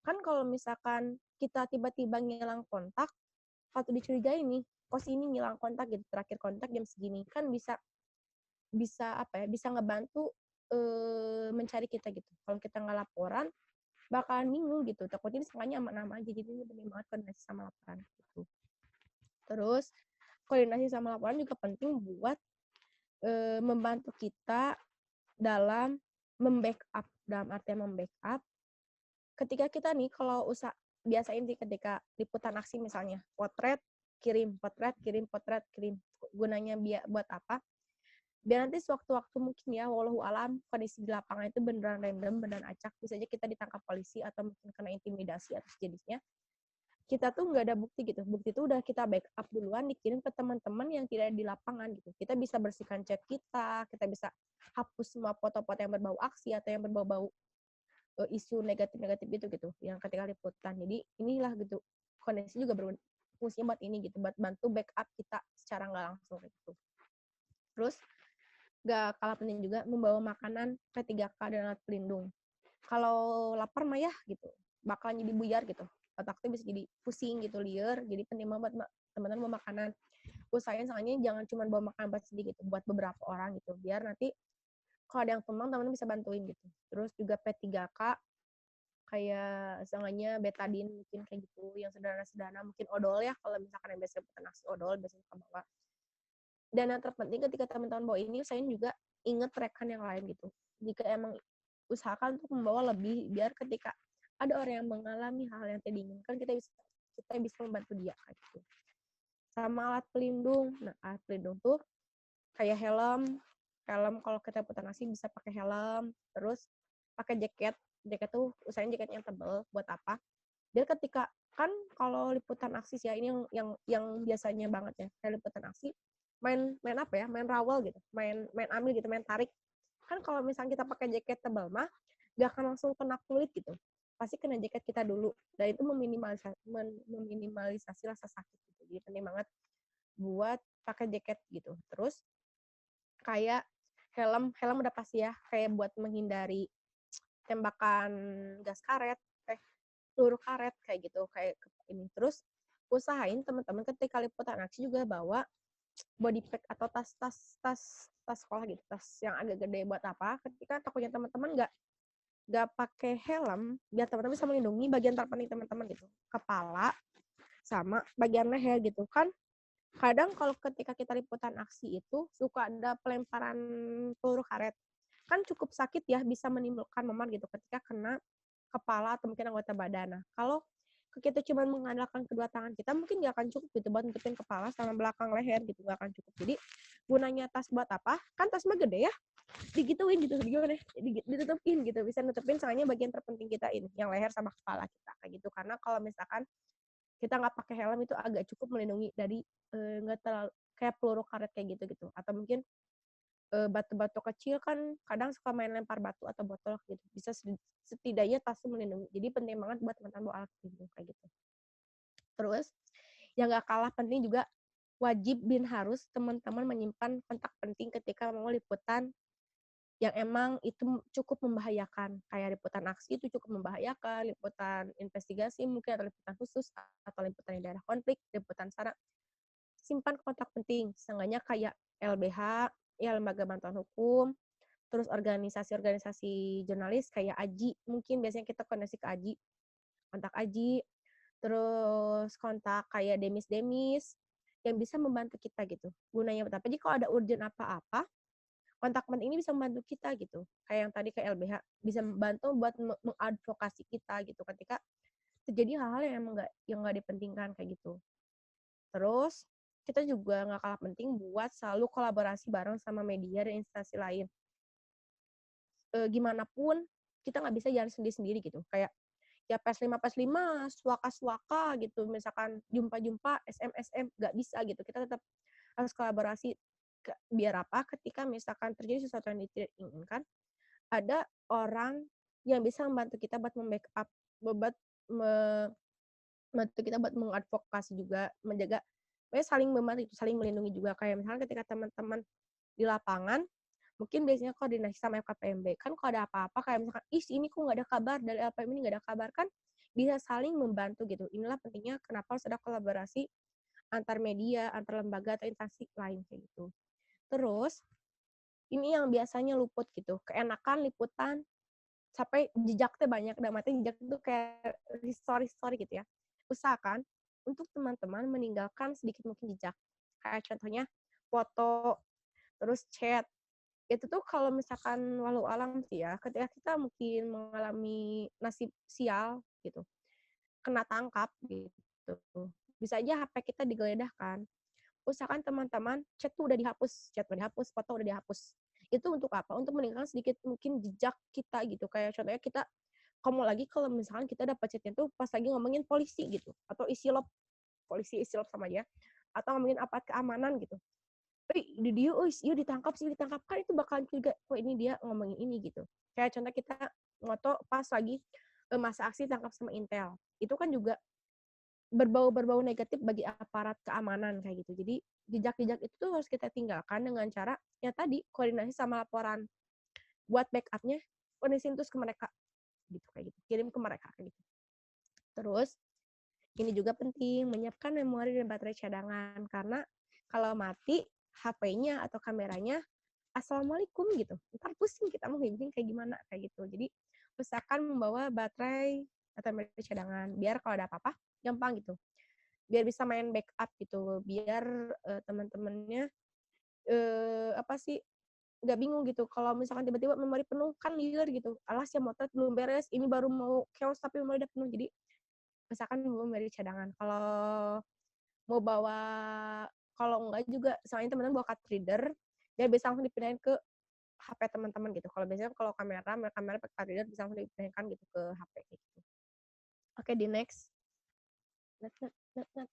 kan kalau misalkan kita tiba-tiba ngilang kontak atau dicurigai nih, kos ini ngilang kontak gitu, terakhir kontak jam segini, kan bisa bisa ngebantu mencari kita gitu. Kalau kita nggak laporan bakalan bingung gitu, takutnya disangkanya aman-aman aja. Jadi ini penting banget koordinasi sama laporan gitu. Terus koordinasi sama laporan juga penting buat membantu kita dalam membackup, dalam artian membackup ketika kita nih kalau biasain sih ketika liputan aksi misalnya potret kirim, gunanya buat apa, biar nanti sewaktu-waktu mungkin ya wallahu alam kondisi di lapangan itu beneran random, beneran acak, bisa aja kita ditangkap polisi atau mungkin kena intimidasi atau sejenisnya, kita tuh nggak ada bukti gitu. Bukti itu udah kita backup duluan, dikirim ke teman-teman yang tidak ada di lapangan gitu. Kita bisa bersihkan chat kita bisa hapus semua foto-foto yang berbau aksi atau yang berbau-bau isu negatif-negatif itu gitu yang ketika liputan. Jadi inilah gitu, kondisi juga berfungsi buat ini gitu, buat bantu backup kita secara nggak langsung gitu. Terus gak kalah penting juga membawa makanan P3K dan alat pelindung. Kalau lapar mah ya gitu, bakalan jadi buyar gitu. Otak tuh bisa jadi pusing gitu, liar. Jadi penting banget buat teman-teman bawa makanan. Usahain soalnya jangan cuma bawa makanan buat sedikit gitu, buat beberapa orang gitu. Biar nanti kalau ada yang tumbang teman-teman bisa bantuin gitu. Terus juga P3K kayak misalnya betadine mungkin kayak gitu, yang sederhana-sederhana, mungkin odol ya kalau misalkan yang biasa nasi odol biasanya suka bawa. Dan yang terpenting ketika teman-teman bawa ini, saya juga ingat rekan yang lain gitu. Jika emang usahakan untuk membawa lebih, biar ketika ada orang yang mengalami hal yang tidak diinginkan, kita bisa membantu dia kayak gitu. Sama alat pelindung. Nah, alat pelindung tuh kayak helm kalau kita liputan aksi bisa pakai helm, terus pakai jaket tuh usahain jaket yang tebal. Buat apa? Biar ketika kan kalau liputan aksi sih ya, ini yang biasanya banget ya kayak liputan aksi main apa ya, main rawel gitu, main ambil gitu, main tarik. Kan kalau misalnya kita pakai jaket tebal mah gak akan langsung kena kulit gitu, pasti kena jaket kita dulu, dan itu meminimalisasi rasa sakit gitu. Jadi penting banget buat pakai jaket gitu. Terus kayak helm udah pasti ya, kayak buat menghindari tembakan gas karet, peluru karet kayak gitu, kayak ini. Terus usahain teman-teman ketika liputan aksi juga bawa body bag atau tas sekolah gitu, tas yang agak gede. Buat apa? Ketika takutnya teman-teman nggak pakai helm, biar teman-teman bisa melindungi bagian terpenting teman-teman gitu, kepala sama bagian leher gitu kan. Kadang kalau ketika kita liputan aksi itu suka ada pelemparan peluru karet, kan cukup sakit ya, bisa menimbulkan memar gitu ketika kena kepala atau mungkin anggota badan. Nah, kalau kita cuma mengandalkan kedua tangan kita, mungkin nggak akan cukup gitu buat nutupin kepala sama belakang leher gitu, nggak akan cukup. Jadi gunanya tas buat apa? Kan tas mah gede ya, digituin gitu, gimana? Ditutupin gitu, bisa nutupin soalnya bagian terpenting kita ini, yang leher sama kepala kita kayak gitu. Karena kalau misalkan kita nggak pakai helm itu agak cukup melindungi dari nggak terlalu kayak peluru karet kayak gitu, atau mungkin batu-batu kecil kan kadang suka main lempar batu atau botol gitu, bisa setidaknya tas itu melindungi. Jadi penting banget buat teman-teman bawa alat pelindung kayak gitu. Terus yang gak kalah penting juga, wajib harus teman-teman menyimpan kontak penting ketika mau liputan yang emang itu cukup membahayakan. Kayak liputan aksi itu cukup membahayakan, liputan investigasi mungkin, atau liputan khusus, atau liputan di daerah konflik, liputan SARA. Simpan kontak penting, seenggaknya kayak LBH, ya Lembaga Bantuan Hukum, terus organisasi-organisasi jurnalis kayak AJI, mungkin biasanya kita koneksi ke AJI, kontak AJI, terus kontak kayak demis-demis yang bisa membantu kita gitu. Gunanya apa? Jadi kalau ada urgent apa-apa, kontak penting ini bisa membantu kita gitu. Kayak yang tadi ke LBH, bisa membantu buat mengadvokasi kita gitu ketika terjadi hal-hal yang nggak dipentingkan kayak gitu. Terus kita juga nggak kalah penting buat selalu kolaborasi bareng sama media dan instansi lain. Gimana pun kita nggak bisa jalan sendiri-sendiri gitu. Kayak ya PS5 suaka-suaka gitu, misalkan jumpa-jumpa SM nggak bisa gitu. Kita tetap harus kolaborasi, biar apa, ketika misalkan terjadi sesuatu yang tidak diinginkan, ada orang yang bisa membantu kita buat membackup, buat membantu kita buat mengadvokasi juga, menjaga, saling membantu, saling melindungi juga. Kayak misalkan ketika teman-teman di lapangan, mungkin biasanya koordinasi sama FKPMB. Kan kalau ada apa-apa, kayak misalkan, ini kok nggak ada kabar, dari LPM ini nggak ada kabar, kan bisa saling membantu gitu. Inilah pentingnya kenapa harus ada kolaborasi antar media, antar lembaga atau instansi lain kayak gitu. Terus, ini yang biasanya luput gitu, keenakan liputan sampai jejaknya banyak, dan mati jejak itu kayak story gitu ya. Usahakan untuk teman-teman meninggalkan sedikit mungkin jejak. Kayak contohnya foto, terus chat. Itu tuh kalau misalkan walau alam sih ya, ketika kita mungkin mengalami nasib sial gitu, kena tangkap gitu, bisa aja HP kita digeledah kan. Usahakan teman-teman chat udah dihapus, foto udah dihapus. Itu untuk apa? Untuk meninggalkan sedikit mungkin jejak kita gitu. Kayak contohnya kita, kalau misalkan kita dapat chatnya tuh pas lagi ngomongin polisi gitu, atau polisi isilop sama dia, atau ngomongin aparat keamanan gitu. Dia ditangkap kan, itu bakalan juga, ini dia ngomongin ini gitu. Kayak contoh kita ngoto pas lagi masa aksi tangkap sama Intel. Itu kan juga berbau negatif bagi aparat keamanan kayak gitu. Jadi jejak-jejak itu tuh harus kita tinggalkan dengan cara ya tadi, koordinasi sama laporan, buat backupnya koordinasiin terus ke mereka gitu, kayak gitu, kirim ke mereka kayak gitu. Terus ini juga penting, menyiapkan memori dan baterai cadangan, karena kalau mati HP-nya atau kameranya, assalamualaikum gitu, ntar pusing kita mau bimbing kayak gimana kayak gitu. Jadi usahakan membawa baterai atau memori cadangan, biar kalau ada apa-apa gampang gitu, biar bisa main backup gitu, biar teman-temannya nggak bingung gitu. Kalau misalkan tiba-tiba memori penuh kan liar gitu. Alas ya motret belum beres, ini baru mau chaos tapi memori udah penuh. Jadi misalkan memori cadangan. Mau bawa kalau enggak juga soalnya teman-teman bawa card reader, dia bisa langsung dipindahin ke HP teman-teman gitu. Kalau biasanya kalau kamera pakai card reader bisa langsung dipindahkan gitu ke HP gitu. Oke, di next. Nah,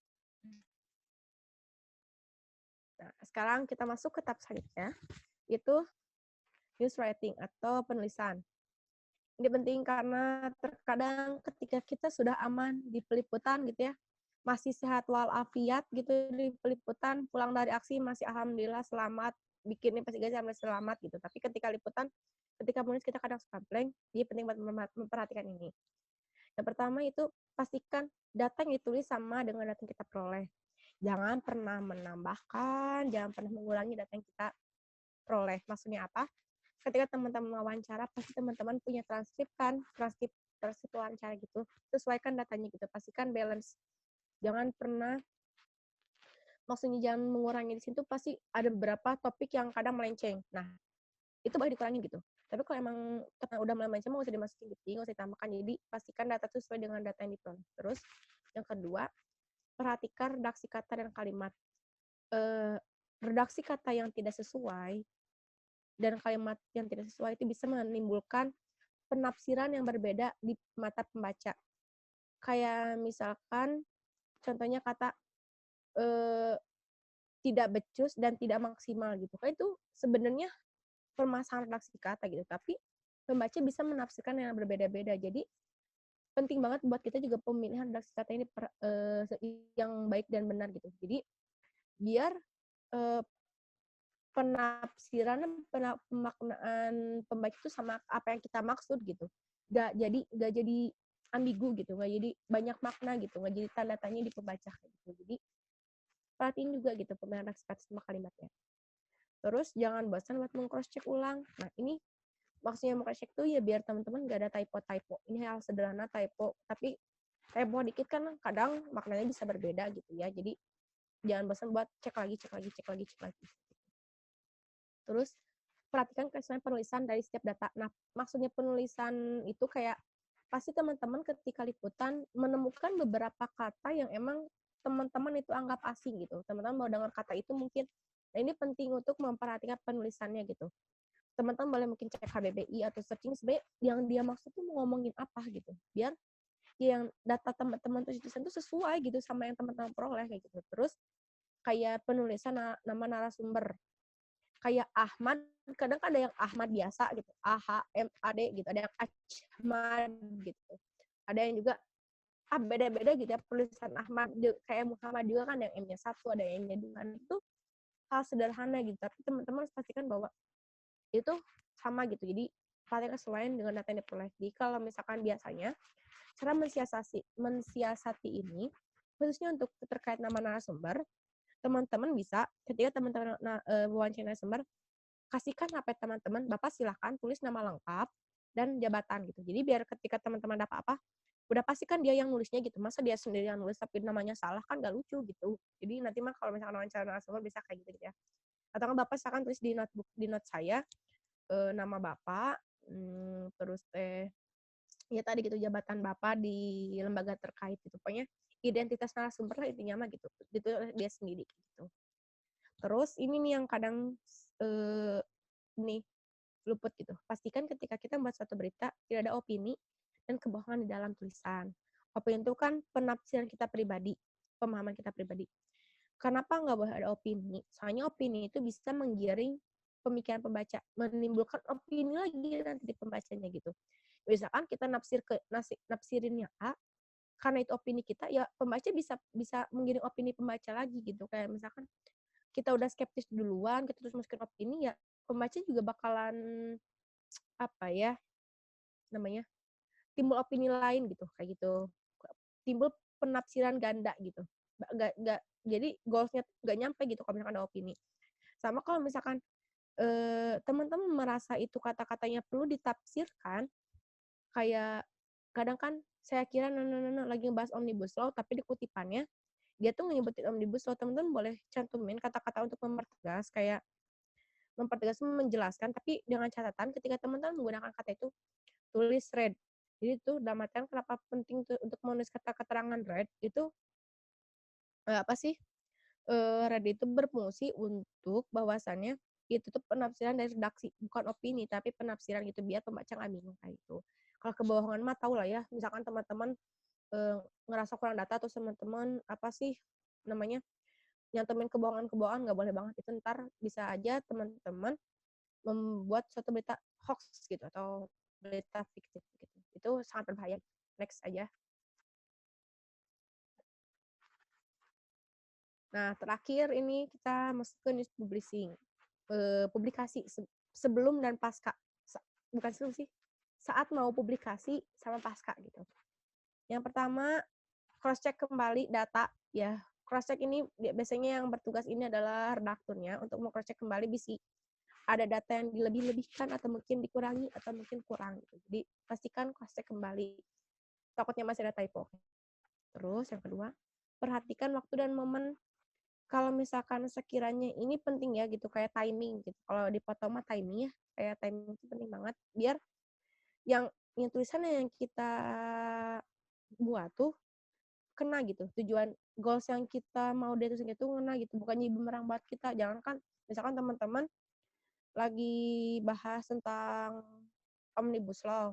sekarang kita masuk ke tahap selanjutnya, yaitu news writing atau penulisan. Ini penting karena terkadang ketika kita sudah aman di peliputan gitu ya, masih sehat walafiat gitu di peliputan, pulang dari aksi masih alhamdulillah selamat, bikin investigasi alhamdulillah selamat gitu. Tapi ketika liputan, ketika menulis kita kadang suka blank, jadi penting buat memperhatikan ini. Yang pertama itu pastikan data yang ditulis sama dengan data yang kita peroleh. Jangan pernah menambahkan, jangan pernah mengulangi data yang kita peroleh. Maksudnya apa? Ketika teman-teman wawancara, pasti teman-teman punya transkrip wawancara gitu. Sesuaikan datanya gitu, pastikan balance. Jangan pernah, maksudnya jangan mengurangi di situ, pasti ada beberapa topik yang kadang melenceng. Nah, itu boleh dikurangi gitu. Tapi kalau emang udah mulai melenceng, nggak usah dimasukin gitu, nggak usah ditambahkan. Jadi, pastikan data itu sesuai dengan data yang diperoleh. Terus, yang kedua, perhatikan redaksi kata dan kalimat. Redaksi kata yang tidak sesuai dan kalimat yang tidak sesuai itu bisa menimbulkan penafsiran yang berbeda di mata pembaca. Kayak misalkan contohnya kata tidak becus dan tidak maksimal gitu. Kan itu sebenarnya permasalahan redaksi kata gitu, tapi pembaca bisa menafsirkan yang berbeda-beda. Jadi penting banget buat kita juga pemilihan redaksi kata ini yang baik dan benar gitu. Jadi biar penafsiran pemaknaan pembaca itu sama apa yang kita maksud gitu. Gak jadi ambigu gitu, gak jadi banyak makna gitu, gak jadi tanda tanya di pembaca gitu. Jadi perhatiin juga gitu pemilihan redaksi kata sama kalimatnya. Terus jangan bosan buat meng-cross check ulang. Nah, ini maksudnya meng-cross check tuh ya biar teman-teman gak ada typo-typo. Ini hal sederhana typo, tapi typo dikit kan kadang maknanya bisa berbeda gitu ya. Jadi jangan bosan buat cek lagi. Terus perhatikan kesesuaian penulisan dari setiap data. Nah, maksudnya penulisan itu kayak pasti teman-teman ketika liputan menemukan beberapa kata yang emang teman-teman itu anggap asing gitu. Teman-teman mau dengar kata itu mungkin. Nah, ini penting untuk memperhatikan penulisannya gitu. Teman-teman boleh mungkin cek HBBI atau searching sebenarnya yang dia maksud tuh mau ngomongin apa gitu. Biar yang data teman-teman tulisan itu sesuai gitu sama yang teman-teman peroleh kayak gitu. Terus kayak penulisan nama narasumber. Kayak Ahmad, kadang ada yang Ahmad biasa gitu, AHMAD gitu, ada yang Ahmad gitu. Ada yang juga beda-beda gitu ya, penulisan Ahmad, kayak Muhammad juga kan yang M-nya 1, ada yang M-nya 2, itu hal sederhana gitu, tapi teman-teman harus pastikan bahwa itu sama gitu, jadi pastikan kesesuaian dengan data yang diperoleh. Jadi kalau misalkan biasanya, cara mensiasati ini, khususnya untuk terkait nama narasumber, teman-teman bisa ketika teman-teman wawancara narasumber, kasihkan HP teman-teman, Bapak silahkan tulis nama lengkap dan jabatan gitu. Jadi biar ketika teman-teman ada apa-apa, udah pasti kan dia yang nulisnya gitu. Masa dia sendiri yang nulis tapi namanya salah kan gak lucu gitu. Jadi nanti mah kalau misalkan wawancara narasumber bisa kayak gitu ya. Atau kan Bapak silahkan tulis di note saya nama Bapak, terus ya tadi gitu jabatan Bapak di lembaga terkait gitu. Pokoknya identitas narasumber lah intinya mah gitu. Itu dia sendiri gitu. Terus ini nih yang kadang nih luput gitu. Pastikan ketika kita membuat suatu berita tidak ada opini dan kebohongan di dalam tulisan. Opini itu kan penafsiran kita pribadi, pemahaman kita pribadi. Kenapa nggak boleh ada opini? Soalnya opini itu bisa menggiring pemikiran pembaca, menimbulkan opini lagi nanti di pembacanya gitu. Misalkan kita nafsirinnya A, karena itu opini kita, ya pembaca bisa menggiring opini pembaca lagi gitu. Kayak misalkan kita udah skeptis duluan, kita terus masukin opini, ya pembaca juga bakalan apa ya namanya, timbul opini lain gitu, kayak gitu. Timbul penafsiran ganda gitu. Nggak jadi goals-nya nggak nyampe gitu kalau misalkan ada opini. Sama kalau misalkan teman-teman merasa itu kata-katanya perlu ditafsirkan, kayak kadang kan saya kira lagi ngebahas Omnibus Law, tapi di kutipannya dia tuh nyebutin Omnibus Law, teman-teman boleh cantumin kata-kata untuk mempertegas kayak mempertegas, menjelaskan, tapi dengan catatan ketika teman-teman menggunakan kata itu, tulis read. Jadi itu dalam artian kenapa penting tuh untuk menulis kata keterangan read itu apa sih? Read itu berfungsi untuk bahwasannya itu tuh penafsiran dari redaksi, bukan opini, tapi penafsiran gitu biar pembaca nggak bingung kayak itu. Kalau kebohongan mah tau lah ya, misalkan teman-teman ngerasa kurang data atau teman-teman apa sih namanya nyantumin kebohongan-kebohongan nggak boleh banget, itu ntar bisa aja teman-teman membuat suatu berita hoax gitu atau berita fiktif gitu. Itu sangat berbahaya. Next aja. Nah, terakhir ini kita masuk ke news publishing. Publikasi sebelum dan pasca. Bukan sebelum sih, saat mau publikasi sama pasca gitu. Yang pertama, cross-check kembali data ya. Cross-check ini biasanya yang bertugas ini adalah redakturnya untuk cross-check kembali bisa ada data yang dilebih-lebihkan atau mungkin dikurangi atau mungkin kurang gitu. Jadi pastikan cross-check kembali. Takutnya masih ada typo. Terus yang kedua, perhatikan waktu dan momen. Kalau misalkan sekiranya ini penting ya gitu kayak timing gitu. Kalau di foto mah timing ya, kayak timing itu penting banget biar yang tulisan yang kita buat tuh kena gitu, tujuan goals yang kita mau ditulisin itu kena gitu, bukan jadi bumerang buat kita. Jangan kan misalkan teman-teman lagi bahas tentang Omnibus Law,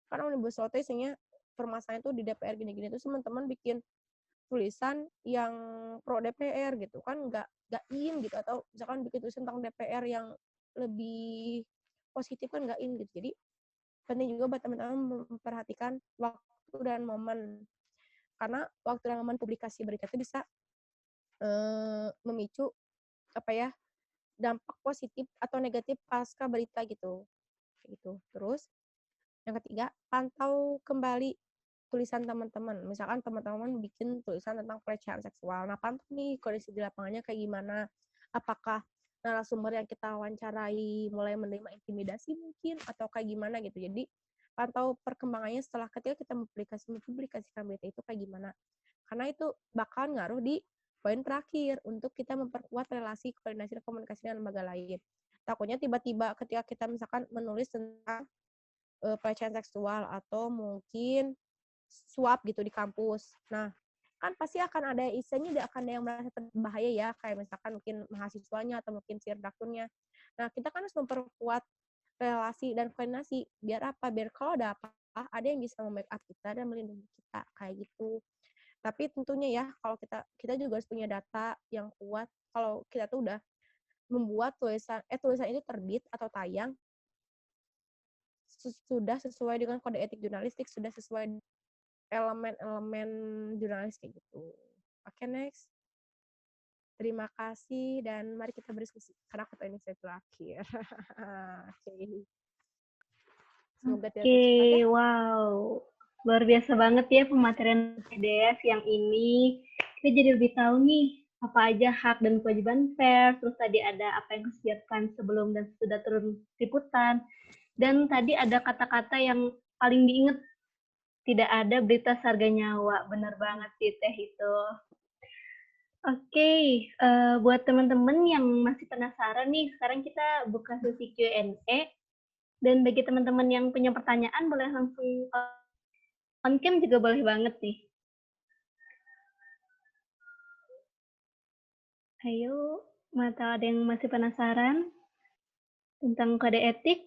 kan Omnibus Law itu isinya permasalahan itu di DPR gini-gini, terus teman-teman bikin tulisan yang pro DPR gitu kan nggak in gitu, atau misalkan bikin tulisan tentang DPR yang lebih positif kan nggak in gitu. Jadi penting juga buat teman-teman memperhatikan waktu dan momen, karena waktu dan momen publikasi berita itu bisa memicu apa ya dampak positif atau negatif pasca berita gitu. Gitu. Terus yang ketiga, pantau kembali tulisan teman-teman. Misalkan teman-teman bikin tulisan tentang pelecehan seksual. Nah, pantau nih kondisi di lapangannya kayak gimana. Apakah narasumber yang kita wawancarai mulai menerima intimidasi mungkin atau kayak gimana gitu. Jadi pantau perkembangannya setelah ketika kita mempublikasikan berita itu kayak gimana. Karena itu bakal ngaruh di poin terakhir untuk kita memperkuat relasi koordinasi dan komunikasi dengan lembaga lain. Takutnya tiba-tiba ketika kita misalkan menulis tentang pelecehan seksual atau mungkin suap gitu di kampus. Nah, kan pasti akan ada isinya, akan ada yang merasa berbahaya ya, kayak misalkan mungkin mahasiswanya atau mungkin si redakturnya. Nah, kita kan harus memperkuat relasi dan koordinasi. Biar apa? Biar kalau ada apa-apa, ada yang bisa membackup kita dan melindungi kita, kayak gitu. Tapi tentunya ya, kalau kita juga harus punya data yang kuat. Kalau kita tuh udah membuat tulisan itu terbit atau tayang, sudah sesuai dengan kode etik jurnalistik, sudah sesuai elemen-elemen jurnalis kayak gitu. Oke, next. Terima kasih dan mari kita berdiskusi karena kota ini saya terakhir. Oke. Semoga tidak tersesat ya. Wow. Luar biasa banget ya pematerian PDF yang ini. Kita jadi lebih tahu nih apa aja hak dan kewajiban pers, terus tadi ada apa yang harus disiapkan sebelum dan sesudah turun liputan. Dan tadi ada kata-kata yang paling diingat, tidak ada berita seharga nyawa. Benar banget sih Teh itu. Oke, buat teman-teman yang masih penasaran nih, sekarang kita buka sesi Q&A. Dan bagi teman-teman yang punya pertanyaan, boleh langsung on cam juga boleh banget nih. Ayo, mata ada yang masih penasaran tentang kode etik?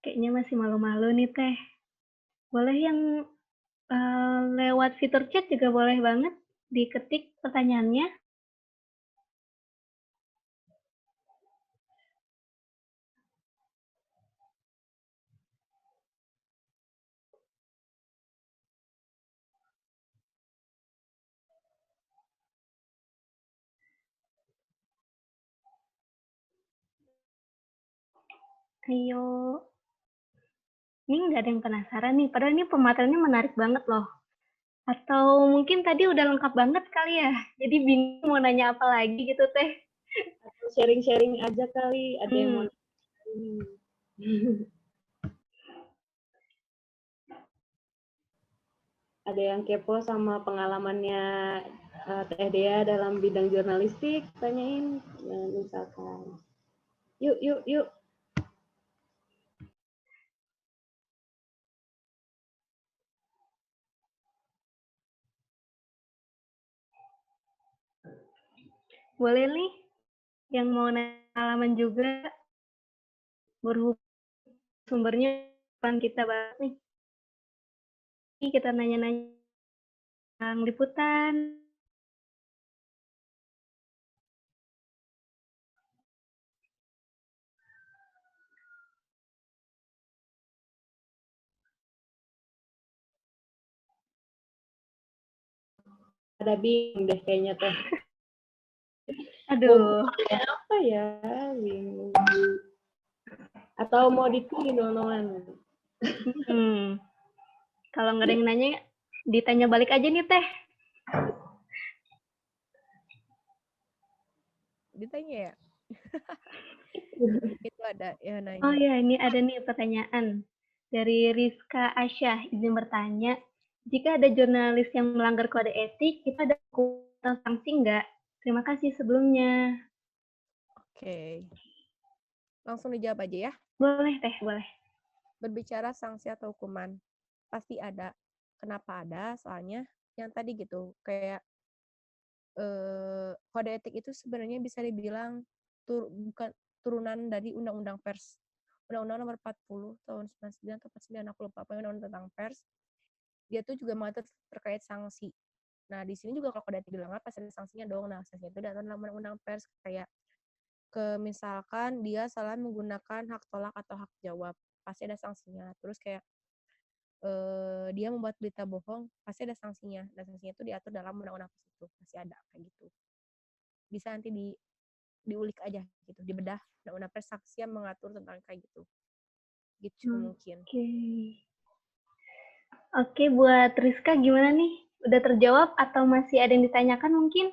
Kayaknya masih malu-malu nih Teh. Boleh yang lewat fitur chat juga boleh banget diketik pertanyaannya. Ayo. Ini nggak ada yang penasaran nih, padahal ini pemateriannya menarik banget loh. Atau mungkin tadi udah lengkap banget kali ya, jadi bingung mau nanya apa lagi gitu Teh. Atau sharing-sharing aja kali, ada yang mau ada yang kepo sama pengalamannya Teh Dea dalam bidang jurnalistik, tanyain misalkan. Yuk. Boleh nih, yang mau nanya pengalaman juga, berhubung sumbernya depan kita bahas nih. Kita nanya-nanya tentang liputan. Ada bingung deh kayaknya Teh. Aduh. Apa ya? Bingung. Atau mau dipilih dong. Kalau nggak ada yang nanya, ditanya balik aja nih Teh. Ditanya ya? Itu ada ya nanya. Oh ya, ini ada nih pertanyaan. Dari Rizka Asyah, izin bertanya, jika ada jurnalis yang melanggar kode etik, itu ada hukuman sanksi nggak? Terima kasih sebelumnya. Oke. Langsung dijawab aja ya. Boleh Teh, boleh. Berbicara sanksi atau hukuman, pasti ada. Kenapa ada? Soalnya yang tadi gitu, kayak kode etik itu sebenarnya bisa dibilang bukan turunan dari Undang-Undang Pers. Undang-Undang nomor 40 tahun 99 atau 49, aku lupa, Undang-Undang tentang pers. Dia tuh juga mengatur terkait sanksi. Nah, di sini juga kalau kode etik dilanggar pasti ada sanksinya dong. Nah, sanksinya itu diatur dalam Undang-Undang Pers, kayak misalkan dia salah menggunakan hak tolak atau hak jawab, pasti ada sanksinya. Terus kayak dia membuat berita bohong, pasti ada sanksinya. Dan sanksinya itu diatur dalam Undang-Undang Pers itu, pasti ada kayak gitu. Bisa nanti diulik aja gitu, dibedah Undang-Undang Pers, sanksi yang mengatur tentang kayak gitu. Gitu mungkin. Oke, buat Rizka gimana nih? Udah terjawab atau masih ada yang ditanyakan mungkin?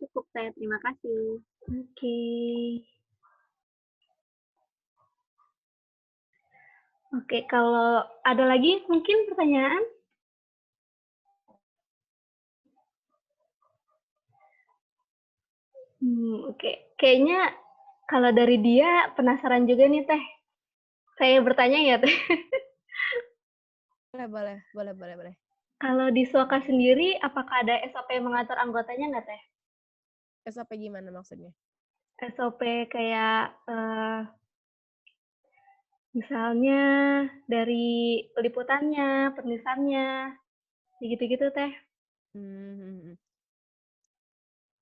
Cukup saya, terima kasih. Oke, kalau ada lagi mungkin pertanyaan? Oke. Kayaknya kalau dari dia penasaran juga nih Teh. Saya bertanya ya Teh. Boleh. Kalau di Suaka sendiri, apakah ada SOP yang mengatur anggotanya nggak Teh? SOP gimana maksudnya? SOP kayak misalnya dari peliputannya, penulisannya, gitu-gitu Teh.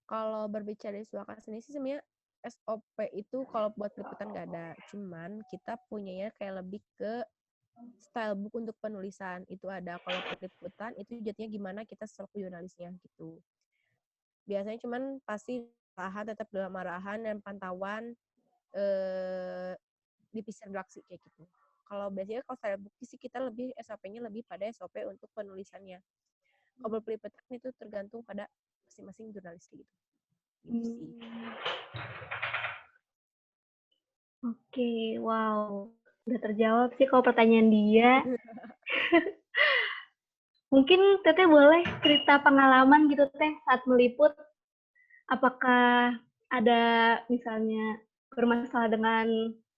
Kalau berbicara di Suaka sendiri sih sebenarnya SOP itu kalau buat liputan nggak ada. Cuman kita punyanya kayak lebih ke style book untuk penulisan. Itu ada. Kalau peliputan itu jadinya gimana kita selaku jurnalisnya gitu. Biasanya cuman pasti tetap dalam arahan dan pantauan divisi redaksi kayak gitu. Kalau biasanya kalau style book sih kita lebih SOP-nya lebih pada SOP untuk penulisannya. Kalau peliputan itu tergantung pada masing-masing jurnalis gitu. Gitu sih. Oke, wow. Udah terjawab sih kalau pertanyaan dia. Mungkin Teteh boleh cerita pengalaman gitu Teh saat meliput. Apakah ada misalnya bermasalah dengan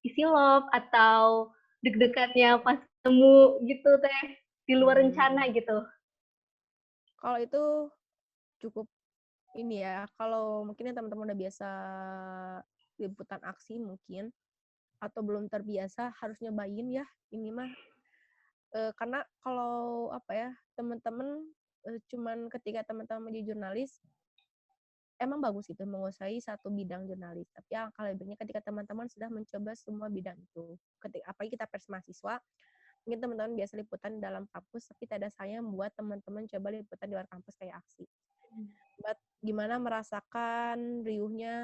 isi love atau deg-degannya pas ketemu gitu Teh di luar rencana gitu? Kalau itu cukup ini ya, kalau mungkin teman-teman udah biasa liputan aksi mungkin atau belum terbiasa harus nyobain ya ini mah karena kalau apa ya teman-teman cuman ketika teman-teman menjadi jurnalis emang bagus gitu menguasai satu bidang jurnalis, tapi alangkah lebih baiknya ketika teman-teman sudah mencoba semua bidang itu. Ketika apalagi kita pers mahasiswa, mungkin teman-teman biasa liputan dalam kampus, tapi tidak ada sayang buat teman-teman coba liputan di luar kampus kayak aksi. Buat gimana merasakan riuhnya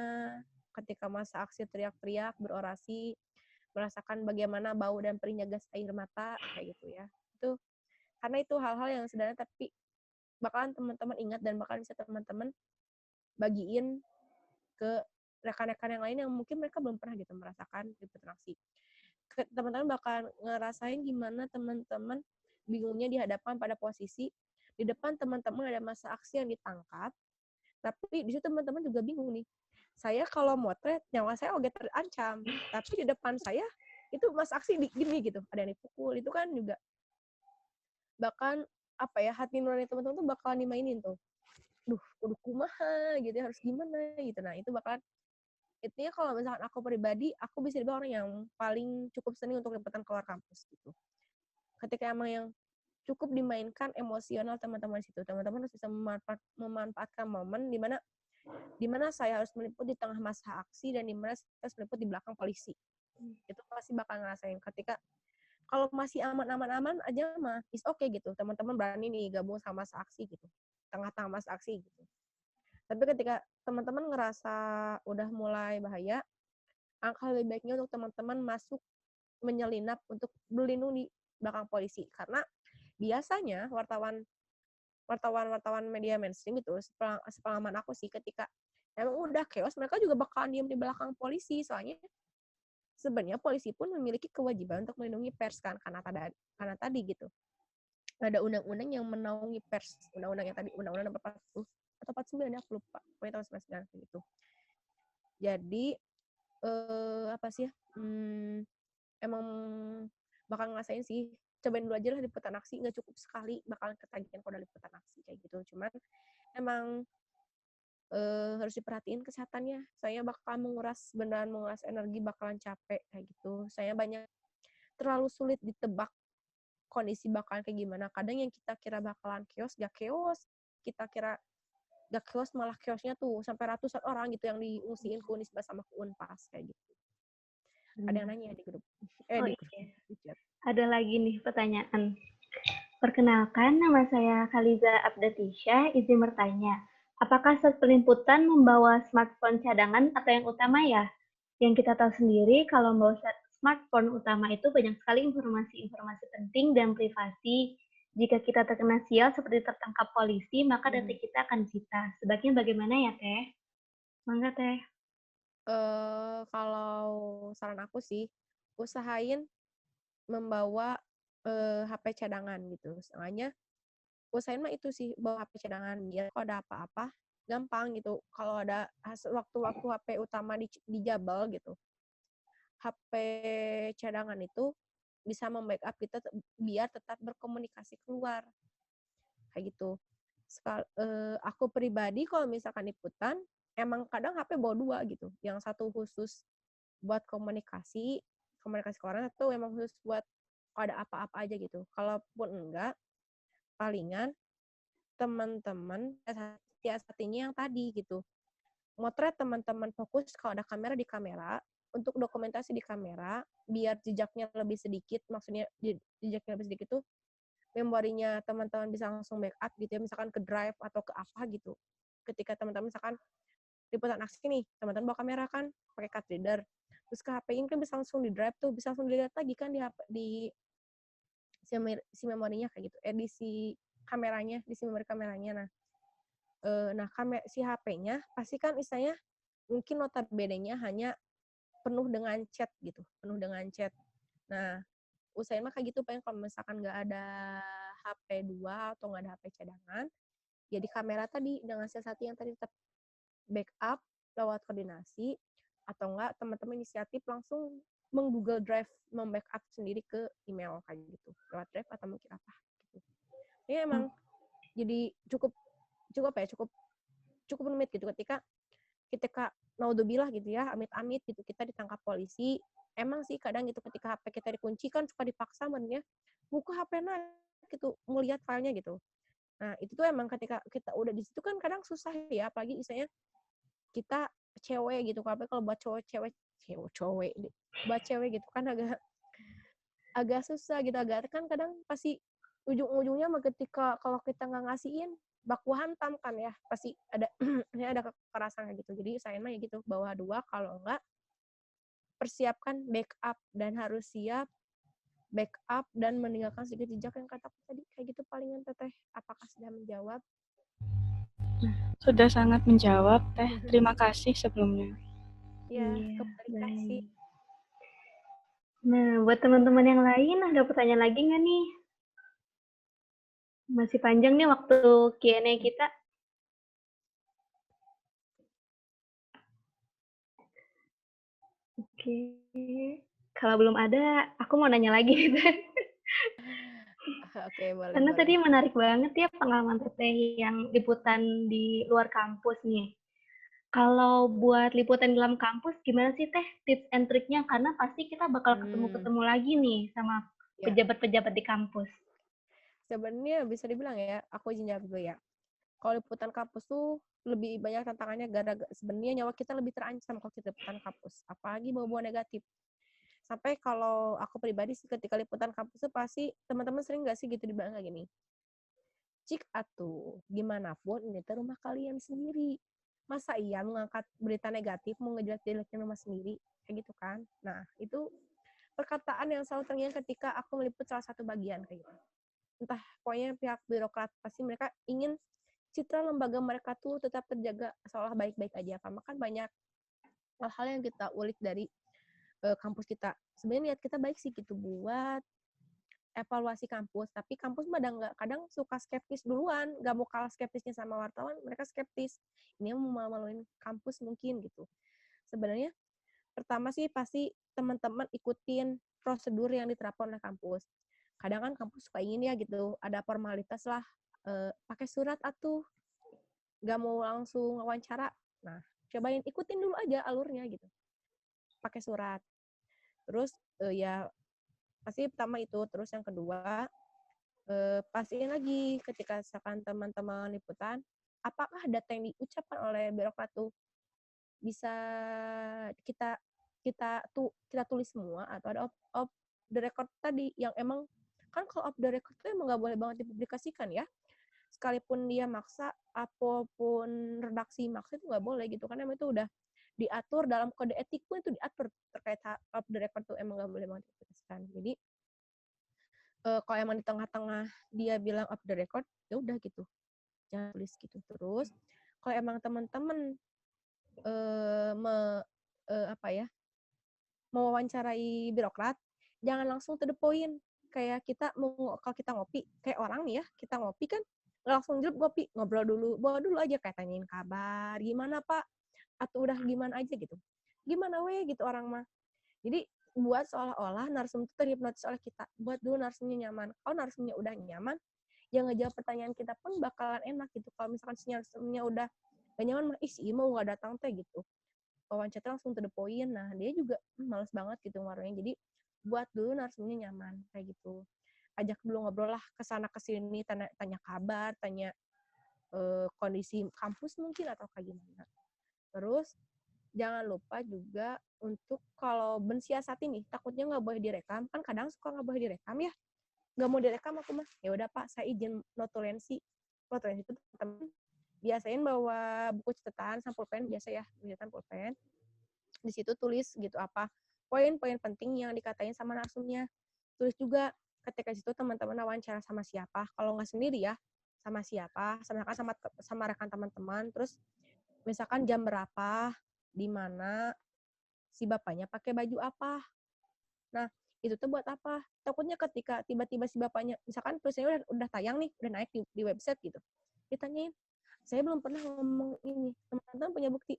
ketika masa aksi teriak-teriak, berorasi, merasakan bagaimana bau dan perihnya gas air mata kayak gitu ya. Itu karena itu hal-hal yang sederhana tapi bakalan teman-teman ingat dan bakalan bisa teman-teman bagiin ke rekan-rekan yang lain yang mungkin mereka belum pernah gitu merasakan liputan aksi. Teman-teman bakal ngerasain gimana teman-teman bingungnya dihadapkan pada posisi di depan teman-teman ada massa aksi yang ditangkap, tapi di situ teman-teman juga bingung nih. Saya kalau motret nyawa saya oke terancam, tapi di depan saya itu massa aksi gini gitu, ada yang dipukul, itu kan juga bahkan apa ya, hati nurani teman-teman tuh bakalan dimainin tuh. Duh, kudu kumaha gitu ya, harus gimana gitu. Nah, itu bakalan intinya kalau misalkan aku pribadi, aku bisa dibilang orang yang paling cukup seni untuk liputan keluar kampus gitu. Ketika emang yang cukup dimainkan emosional teman-teman di situ. Teman-teman harus bisa memanfaatkan momen di mana saya harus meliput di tengah masa aksi dan di mana saya harus meliput di belakang polisi. Itu pasti bakal ngerasain ketika kalau masih aman-aman aja mah is okay gitu. Teman-teman berani nih gabung sama masa aksi gitu. Tengah-tengah masa aksi gitu. Tapi ketika teman-teman ngerasa udah mulai bahaya, angka lebih baiknya untuk teman-teman masuk menyelinap untuk berlindung di belakang polisi. Karena biasanya wartawan media mainstream itu sepengalaman aku sih, ketika emang udah chaos mereka juga bakalan diem di belakang polisi, soalnya sebenarnya polisi pun memiliki kewajiban untuk melindungi pers kan, karena tadi gitu ada undang-undang yang menaungi pers, undang-undang yang tadi undang-undang nomor 40 atau 49 ya, aku lupa, pokoknya tahun 99 gitu. Jadi apa sih ya, emang bakal ngerasain sih, cobain dulu aja lah liputan aksi, nggak cukup sekali bakalan ketagihan kalau udah liputan aksi kayak gitu. Cuman emang harus diperhatiin kesehatannya, saya bakal menguras energi, bakalan capek kayak gitu. Saya terlalu sulit ditebak kondisi bakalan kayak gimana. Kadang yang kita kira bakalan chaos, gak chaos. Kita kira gak chaos, malah chaosnya tuh sampai ratusan orang gitu yang diungsiin ke Unisba sama ke Unpas kayak gitu. Ada yang nanya di grup. Di chat. Ada lagi nih pertanyaan. Perkenalkan, nama saya Khaliza Abdatisha, izin bertanya. Apakah saat pelimputan membawa smartphone cadangan atau yang utama ya? Yang kita tahu sendiri, kalau membawa smartphone utama itu banyak sekali informasi-informasi penting dan privasi. Jika kita terkena sial seperti tertangkap polisi, maka data kita akan disita. Sebaiknya bagaimana ya, Teh? Mangga, Teh. Kalau saran aku sih, usahain membawa HP cadangan gitu. Soalnya usahain mah itu sih, bawa HP cadangan biar kalau ada apa-apa gampang gitu. Kalau ada waktu-waktu HP utama dijabel gitu, HP cadangan itu bisa membackup kita biar tetap berkomunikasi keluar kayak gitu. Aku pribadi kalau misalkan liputan emang kadang HP bawa 2 gitu, yang satu khusus buat komunikasi ke orang, atau emang khusus buat kalau ada apa-apa aja gitu. Kalaupun enggak, palingan teman-teman siasatinya yang tadi gitu. Motret teman-teman, fokus kalau ada kamera di kamera, untuk dokumentasi di kamera, biar jejaknya lebih sedikit, maksudnya jejaknya lebih sedikit tuh memorinya teman-teman bisa langsung backup gitu ya, misalkan ke drive atau ke apa gitu. Ketika teman-teman misalkan liputan aksi nih, teman-teman bawa kamera kan, pakai card reader, terus ke HP-in kan bisa langsung di drive tuh, bisa langsung dilihat lagi kan di si memorinya kayak gitu, di si kameranya, di si memori kameranya. Nah si HP-nya pasti kan istilahnya mungkin notabene-nya hanya penuh dengan chat gitu, penuh dengan chat. Nah, usahain mah kayak gitu, pengen kalau misalkan nggak ada HP 2 atau nggak ada HP cadangan, jadi kamera tadi dengan siasati yang tadi tetap backup lewat koordinasi, atau enggak teman-teman inisiatif langsung Google Drive, membackup sendiri ke email kayak gitu, lewat Drive atau mungkin apa gitu. Ini emang jadi cukup rumit gitu ketika naudzubillah gitu ya, amit-amit gitu kita ditangkap polisi. Emang sih kadang gitu ketika HP kita dikunci kan suka dipaksa menurutnya buka HP-nya gitu, mau lihat filenya gitu. Nah, itu tuh emang ketika kita udah di situ kan kadang susah ya, apalagi misalnya kita cewek gitu, kalau buat cewek buat cewek gitu kan agak susah gitu, agak kan kadang pasti ujung-ujungnya mah ketika kalau kita nggak ngasihin baku hantam kan ya, pasti ada ada kekerasan kayak gitu. Jadi saya mah ya gitu, bawa 2, kalau enggak persiapkan backup dan harus siap backup dan meninggalkan sedikit jejak yang kataku tadi kayak gitu. Palingan Teteh, apakah sudah menjawab? Sudah sangat menjawab, Teh. Terima kasih sebelumnya. Ya, kembali kasih. Nah, buat teman-teman yang lain ada pertanyaan lagi nggak nih? Masih panjang nih waktu Q&A kita. Oke. Kalau belum ada, aku mau nanya lagi. Oke, boleh, Karena boleh. tadi menarik banget ya pengalaman Teteh yang liputan di luar kampus nih. Kalau buat liputan di dalam kampus, gimana sih Teh tips and triknya? Karena pasti kita bakal ketemu-ketemu lagi nih sama Ya, pejabat-pejabat di kampus. sebenarnya bisa dibilang ya, aku izin jawab dulu ya. Kalau liputan kampus tuh lebih banyak tantangannya gara-gara sebenarnya nyawa kita lebih terancam kalau kita liputan kampus, apalagi bawa-bawa negatif. Sampai kalau aku pribadi sih ketika liputan kampus tuh pasti teman-teman sering nggak sih gitu dibilang kayak gini, cik atuh, gimana pun ini tuh rumah kalian sendiri. Masa iya mengangkat berita negatif, mau ngejelek-jelekin rumah sendiri, kayak gitu kan. Nah, itu perkataan yang selalu terngiang ketika aku meliput salah satu bagian kayak gitu. Entah, pokoknya pihak birokrat pasti mereka ingin citra lembaga mereka tuh tetap terjaga seolah baik-baik aja. Karena kan banyak hal-hal yang kita ulik dari kampus kita. Sebenarnya niat kita baik sih gitu buat evaluasi kampus, tapi kampus kadang suka skeptis duluan, nggak mau kalah skeptisnya sama wartawan, mereka skeptis. Ini mau malu-maluin kampus mungkin gitu. Sebenarnya pertama sih pasti teman-teman ikutin prosedur yang diterapkan oleh kampus. Kadang kan kampus suka ingin ya gitu, ada formalitas lah, pakai surat atuh, nggak mau langsung wawancara. Nah, cobain ikutin dulu aja alurnya gitu, pakai surat. Terus ya pasti pertama itu, terus yang kedua pastiin lagi ketika misalkan teman-teman liputan, apakah data yang diucapkan oleh birokrat tuh bisa kita kita tulis semua atau ada off the record tadi yang emang kan kalau off the record itu emang nggak boleh banget dipublikasikan ya, sekalipun dia maksa apapun redaksi maksa itu nggak boleh gitu kan, emang itu udah diatur dalam kode etik pun itu diatur terkait off the record tuh emang nggak boleh banget dipublikasikan. Jadi kalau emang di tengah-tengah dia bilang off the record ya udah gitu jangan tulis gitu. Terus kalau emang teman-teman apa ya mewawancarai birokrat, jangan langsung to the point. Kayak kalau kita ngopi, kayak orang nih ya, kita ngopi kan nggak langsung jelek ngopi, ngobrol dulu, bawa dulu aja kayak tanyain kabar, gimana Pak, atau udah gimana aja gitu. Gimana weh gitu orang mah. Jadi buat seolah-olah narsum itu terhipnotis oleh kita, buat dulu narsumnya nyaman. Kalau narsumnya udah nyaman, yang ngejawab pertanyaan kita pun bakalan enak gitu. Kalau misalkan si narsumnya udah gak nyaman, sih mau gak datang teh gitu. Wawancara langsung to the point, nah dia juga males banget gitu ngaruhnya. Jadi buat dulu narsumnya nyaman kayak gitu, ajak dulu ngobrol lah kesana kesini, tanya kabar, tanya kondisi kampus mungkin atau kayak gimana. Terus jangan lupa juga untuk kalau mensiasati nih takutnya nggak boleh direkam, kan kadang suka nggak boleh direkam ya, nggak mau direkam aku mah ya udah Pak saya izin notulensi itu teman biasain bawa buku catatan sampul pen biasa ya, catatan pulpen. Di situ tulis gitu apa poin-poin penting yang dikatain sama narsumnya. Tulis juga ketika situ teman-teman wawancara sama siapa, kalau nggak sendiri ya sama siapa, sama rekan teman-teman. Terus misalkan jam berapa, di mana, si bapaknya pakai baju apa. Nah itu tuh buat apa? Takutnya ketika tiba-tiba si bapaknya, misalkan tulisannya udah tayang nih, udah naik di website gitu, ditanyain, saya belum pernah ngomong ini, teman-teman punya bukti?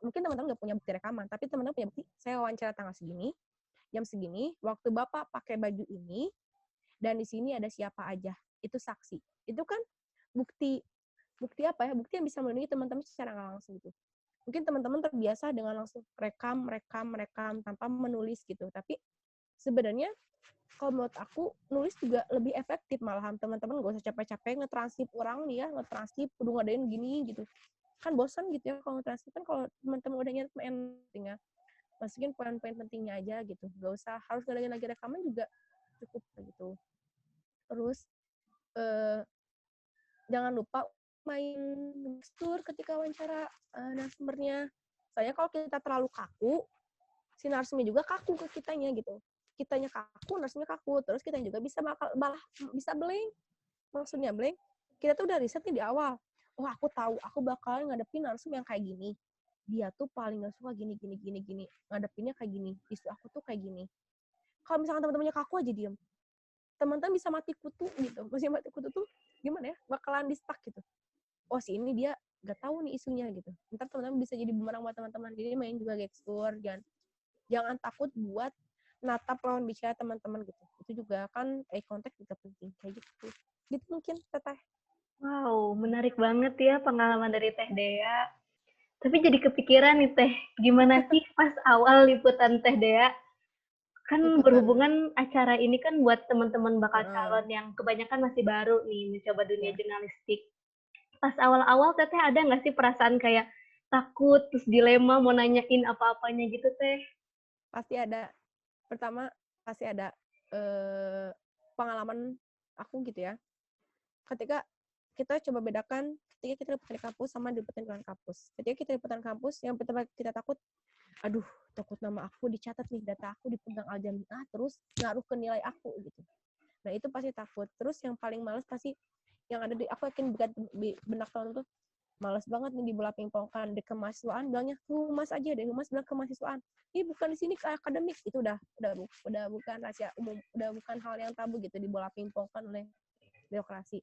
Mungkin teman-teman nggak punya bukti rekaman, tapi teman-teman punya bukti, saya wawancara tanggal segini, jam segini, waktu Bapak pakai baju ini, dan di sini ada siapa aja. Itu saksi. Itu kan bukti apa ya? Bukti yang bisa melindungi teman-teman secara nggak langsung gitu. Mungkin teman-teman terbiasa dengan langsung rekam tanpa menulis gitu. Tapi sebenarnya kalau menurut aku nulis juga lebih efektif, malahan teman-teman gak usah capek-capek ngetranskrip orang nih ya, ngetranskrip udah ngadain gini gitu. Kan bosan gitu ya kalau ngetranskrip, kan kalau teman-teman udah nyatet tinggal masukin poin-poin pentingnya aja gitu, gak usah harus ngadain lagi rekaman juga cukup gitu. Terus jangan lupa main gestur ketika wawancara narasumbernya. Soalnya kalau kita terlalu kaku, si narsumnya juga kaku ke kitanya gitu. Kitanya kaku, narsumnya kaku, terus kita juga bisa bisa blank. Maksudnya blank, kita tuh udah riset nih di awal. Oh aku tahu, aku bakalan ngadepin narsum yang kayak gini. Dia tuh paling gak suka gini. Ngadepinnya kayak gini. Isu aku tuh kayak gini. Kalau misalkan teman-temannya kaku aja diem. teman-teman bisa mati kutu gitu. Maksudnya mati kutu tuh gimana ya, bakalan di stuck gitu. Oh si ini dia gak tahu nih isunya gitu. Ntar teman-teman bisa jadi bumerang buat teman-teman. Jadi main juga gestur, jangan takut buat natap lawan bicara teman-teman gitu. Itu juga kan eye contact juga penting kayak gitu. Gitu mungkin Teteh. Wow, menarik banget ya pengalaman dari Teh Dea. Tapi jadi kepikiran nih Teh, gimana sih pas awal liputan Teh Dea? Kan Liputan. berhubungan acara ini kan buat teman-teman bakal Heeh. calon yang kebanyakan masih baru nih mencoba dunia Iya. jurnalistik. Pas awal-awal Teteh ada nggak sih perasaan kayak takut, terus dilema mau nanyain apa-apanya gitu Teh? Pasti ada. Pertama pasti ada pengalaman aku gitu ya. Ketika kita coba bedakan ketika kita liputan di kampus sama liputan di luar kampus. Ketika kita liputan kampus, yang pertama kita takut, aduh, takut nama aku dicatat nih, data aku dipegang Al-Jamiah, terus ngaruh ke nilai aku gitu. Nah itu pasti takut. Terus yang paling males pasti yang ada di, aku yakin benak teman tuh, males banget nih dibola pingpongkan di kemahasiswaan, bilangnya humas aja deh, humas bilang kemahasiswaan. Ih bukan di sini ke akademik, itu udah bukan rahasia umum, udah bukan hal yang tabu gitu dibola pingpongkan oleh birokrasi.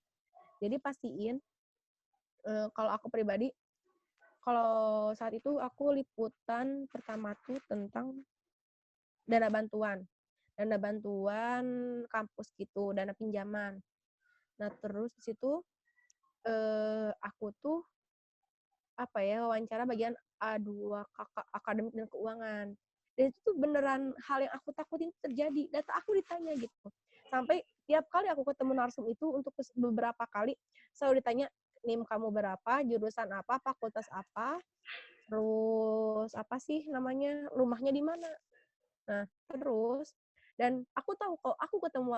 Jadi pastiin kalau aku pribadi, kalau saat itu aku liputan pertama tuh tentang dana bantuan kampus gitu, dana pinjaman. Nah terus di situ aku tuh wawancara bagian A2 kakak akademik dan keuangan. Dan itu tuh beneran hal yang aku takutin terjadi. Data aku ditanya gitu. Sampai tiap kali aku ketemu narsum itu untuk beberapa kali selalu ditanya, NIM kamu berapa, jurusan apa, fakultas apa, terus apa sih namanya, rumahnya di mana. Nah, terus dan aku tahu kalau aku ketemu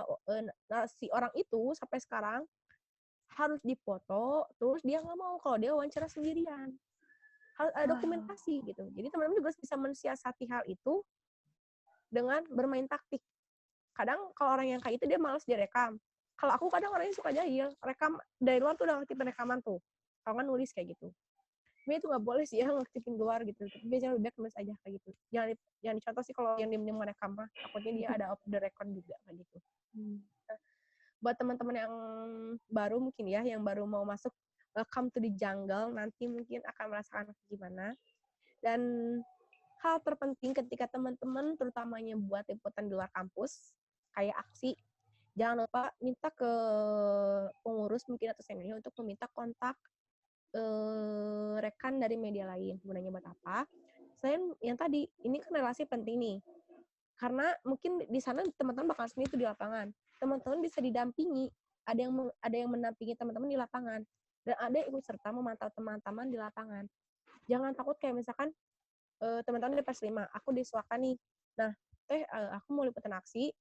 si orang itu sampai sekarang harus dipoto, terus dia nggak mau kalau dia wawancara sendirian. Harus ada dokumentasi gitu. Jadi teman-teman juga bisa mensiasati hal itu dengan bermain taktik. Kadang kalau orang yang kayak itu dia malas direkam. Kalau aku kadang orangnya suka jahil, rekam dari luar tuh udah ngaktifin rekaman tuh. Kalau nggak nulis kayak gitu. Tapi itu nggak boleh sih ya ngaktifin luar gitu. Tapi biasanya lebih baik nulis aja kayak gitu. Jangan dicontoh sih kalau yang diem-diem merekam mah. Takutnya dia ada off the record juga kayak gitu. Buat teman-teman yang baru mungkin ya, yang baru mau masuk Welcome to the Jungle, nanti mungkin akan merasakan gimana. Dan hal terpenting ketika teman-teman terutamanya buat liputan di luar kampus, kayak aksi, jangan lupa minta ke pengurus mungkin atau seniornya untuk meminta kontak rekan dari media lain. Gunanya buat apa? Selain yang tadi, ini kan relasi penting nih. Karena mungkin di sana teman-teman bakal sendiri tuh di lapangan. Teman-teman bisa didampingi, ada yang mendampingi teman-teman di lapangan, dan ada yang ikut serta memantau teman-teman di lapangan. Jangan takut kayak misalkan teman-teman di PS5, aku di Suaka nih. Nah, aku mau liputan aksi,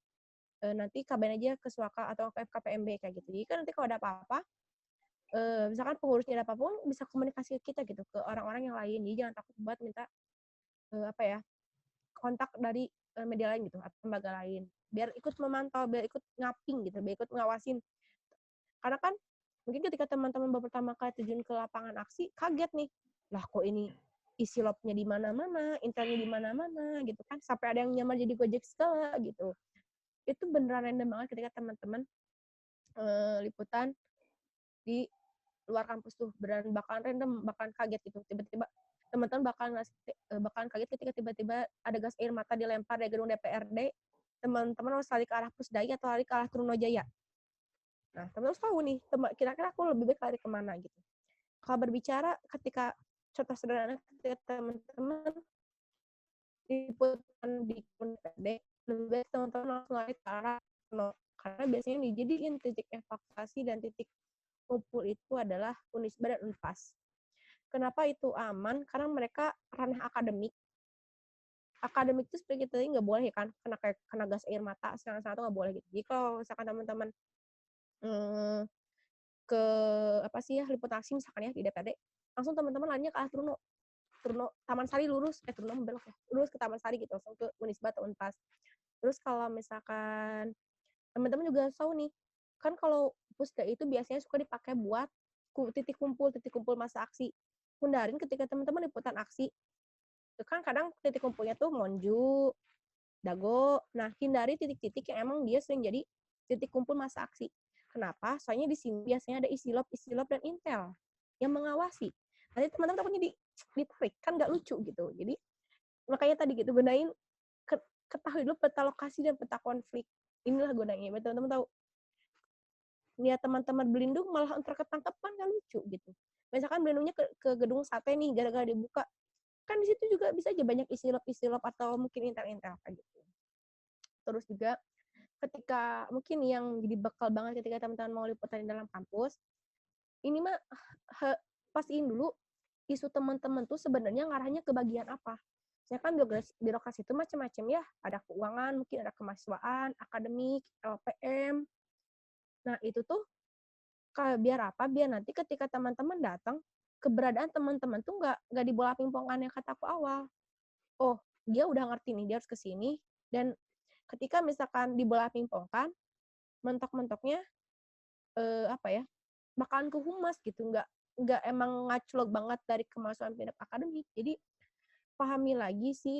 nanti kabarin aja ke Suaka atau ke FKPMB kayak gitu. Jadi kan nanti kalau ada apa-apa, misalkan pengurusnya ada apa-apa, bisa komunikasi ke kita gitu, ke orang-orang yang lain. Jadi jangan takut buat minta kontak dari media lain gitu atau lembaga lain, biar ikut memantau, biar ikut ngaping gitu, biar ikut ngawasin. Karena kan mungkin ketika teman-teman baru pertama kali terjun ke lapangan aksi, kaget nih, lah kok ini isi lobnya di mana-mana, intelnya di mana-mana gitu kan, sampai ada yang nyamar jadi Gojek segala gitu. Itu beneran random banget ketika teman-teman liputan di luar kampus tuh, beneran bakalan random, bakalan kaget gitu, tiba-tiba teman-teman bakalan kaget ketika tiba-tiba ada gas air mata dilempar dari gedung DPRD, teman-teman harus lari ke arah Pusdai atau lari ke arah Trunojaya. Nah, teman-teman harus tahu nih, kira-kira aku lebih baik lari kemana gitu. Kalau berbicara ketika contoh sederhana, ketika teman-teman liputan di DPRD, lebih baik teman-teman langsung lari ke arah karena biasanya dijadiin titik evakuasi dan titik kumpul itu adalah Unisba dan Unpas. Kenapa itu aman? Karena mereka ranah akademik. Akademik itu seperti kita tadi nggak boleh ya kan, kena gas air mata, sekarang itu nggak boleh gitu. Jadi kalau misalkan teman-teman ke liput aksi misalkan ya di DPRD, langsung teman-teman larinya ke arah Truno, Taman Sari lurus, Truno belok ya, lurus ke Taman Sari gitu, langsung ke Unisba atau Unpas. Terus kalau misalkan teman-teman juga tahu nih, kan kalau Pusda itu biasanya suka dipakai buat titik kumpul masa aksi. Hindarin ketika teman-teman liputan aksi, itu kan kadang titik kumpulnya tuh Monju, Dago. Nah, hindari titik-titik yang emang dia sering jadi titik kumpul massa aksi. Kenapa? Soalnya di sini biasanya ada Isilop dan Intel yang mengawasi. Nanti teman-teman takutnya ditarik, kan nggak lucu gitu. Jadi makanya tadi gitu gunain ketahui dulu peta lokasi dan peta konflik. Inilah gunanya. Biar teman-teman tahu. Niat teman-teman berlindung malah entar ketangkep kan nggak lucu gitu. Misalkan berlindungnya ke gedung sate nih, gara-gara dibuka. Kan di situ juga bisa aja banyak Isilop atau mungkin Intel kayak gitu. Terus juga ketika mungkin yang jadi bekal banget ketika teman-teman mau liputan di dalam kampus, ini mah pastiin dulu isu teman-teman tuh sebenarnya ngarahnya ke bagian apa. Saya kan birokrasi itu macam-macam ya, ada keuangan, mungkin ada kemahasiswaan, akademik, LPM. Nah itu tuh biar apa? Biar nanti ketika teman-teman datang, keberadaan teman-teman tuh nggak dibola pingpongan yang kata aku awal. Oh, dia udah ngerti nih, dia harus ke sini. Dan ketika misalkan dibola pingpongkan, mentok-mentoknya apa ya? Bakalan ke humas gitu, nggak emang ngaclok banget dari kemasukan pindah akademik. Jadi pahami lagi sih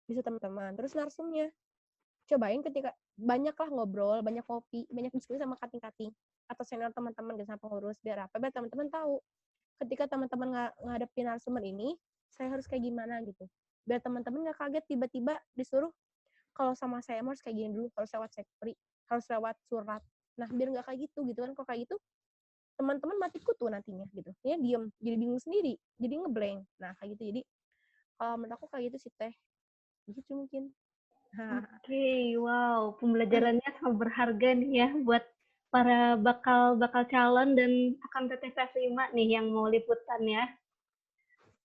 bisa teman-teman. Terus narsumnya, cobain ketika banyaklah ngobrol, banyak kopi, banyak diskusi sama kating-kating atau senior teman-teman sama pengurus. Biar apa? Biar teman-teman tahu ketika teman-teman ngadepin narasumber ini, saya harus kayak gimana gitu. Biar teman-teman nggak kaget tiba-tiba disuruh kalau sama saya harus kayak gini dulu, harus lewat sekpri, harus lewat surat. Nah, biar nggak kayak gitu kan. Kalau kayak gitu, teman-teman mati kutu nantinya gitu. Ya diem, jadi bingung sendiri, jadi ngeblank. Nah, kayak gitu. Jadi kalau menurut aku kayak gitu sih Teh. Gitu mungkin. Oke, wow, pembelajarannya sangat berharga nih ya buat para bakal calon dan akan TTV 5 nih yang mau liputan ya.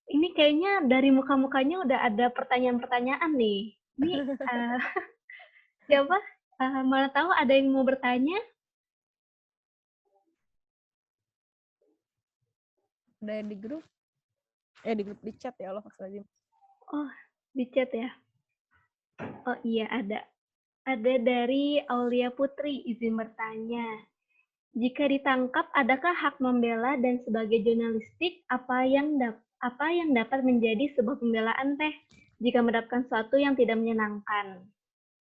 Ini kayaknya dari muka-mukanya udah ada pertanyaan-pertanyaan nih. Ini siapa? Mana tahu ada yang mau bertanya? Ada di grup di chat ya Allah maksudnya. Oh, di chat ya. Oh iya ada. Ada dari Aulia Putri izin bertanya. Jika ditangkap, adakah hak membela dan sebagai jurnalistik apa yang dapat menjadi sebuah pembelaan Teh jika mendapatkan sesuatu yang tidak menyenangkan?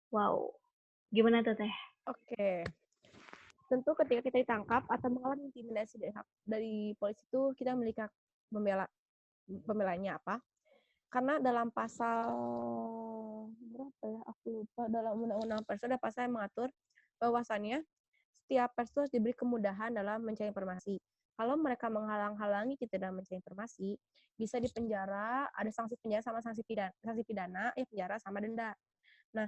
Wow, gimana tuh Teh? Oke. Tentu ketika kita ditangkap atau mengalami intimidasi dari polisi itu kita memiliki hak pembelanya apa? Karena dalam pasal berapa ya? Aku lupa. Dalam Undang-Undang Pers ada pasal yang mengatur bahwasannya setiap pers harus diberi kemudahan dalam mencari informasi. Kalau mereka menghalang-halangi kita dalam mencari informasi, bisa dipenjara, ada sanksi penjara sama sanksi pidana, penjara sama denda. Nah,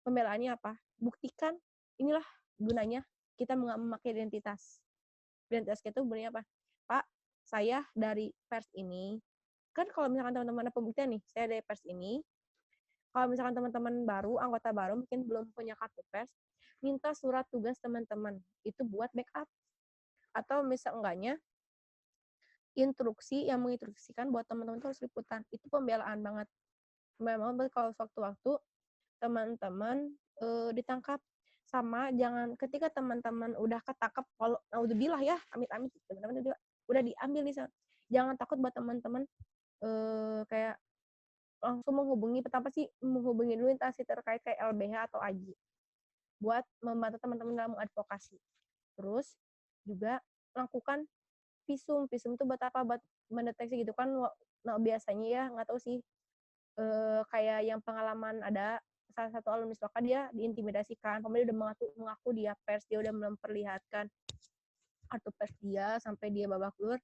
pembelaannya apa? Buktikan, inilah gunanya kita memakai identitas. Identitas kita gunanya apa? Pak, saya dari pers ini. Kan kalau misalkan teman-teman ada pembuktian nih, saya dari pers ini. Kalau misalkan teman-teman baru, anggota baru, mungkin belum punya kartu pers, minta surat tugas teman-teman. Itu buat backup. Atau misal enggaknya, instruksi yang menginstruksikan buat teman-teman itu harus liputan. Itu pembelaan banget. Memang kalau waktu-waktu teman-teman ditangkap, sama jangan ketika teman-teman udah ketangkap, kalau naudzubillah ya, amit-amit teman-teman udah diambil nih, jangan takut buat teman-teman kayak langsung menghubungi dulu instansi terkait kayak LBH atau AJI buat membantu teman-teman dalam mengadvokasi. Terus juga lakukan visum itu buat apa? Buat mendeteksi gitu kan. Nah, biasanya ya nggak tahu sih, kayak yang pengalaman ada salah satu alumni Swaka, dia diintimidasikan, kemudian udah mengaku dia pers, dia udah memperlihatkan kartu pers dia sampai dia babak belur.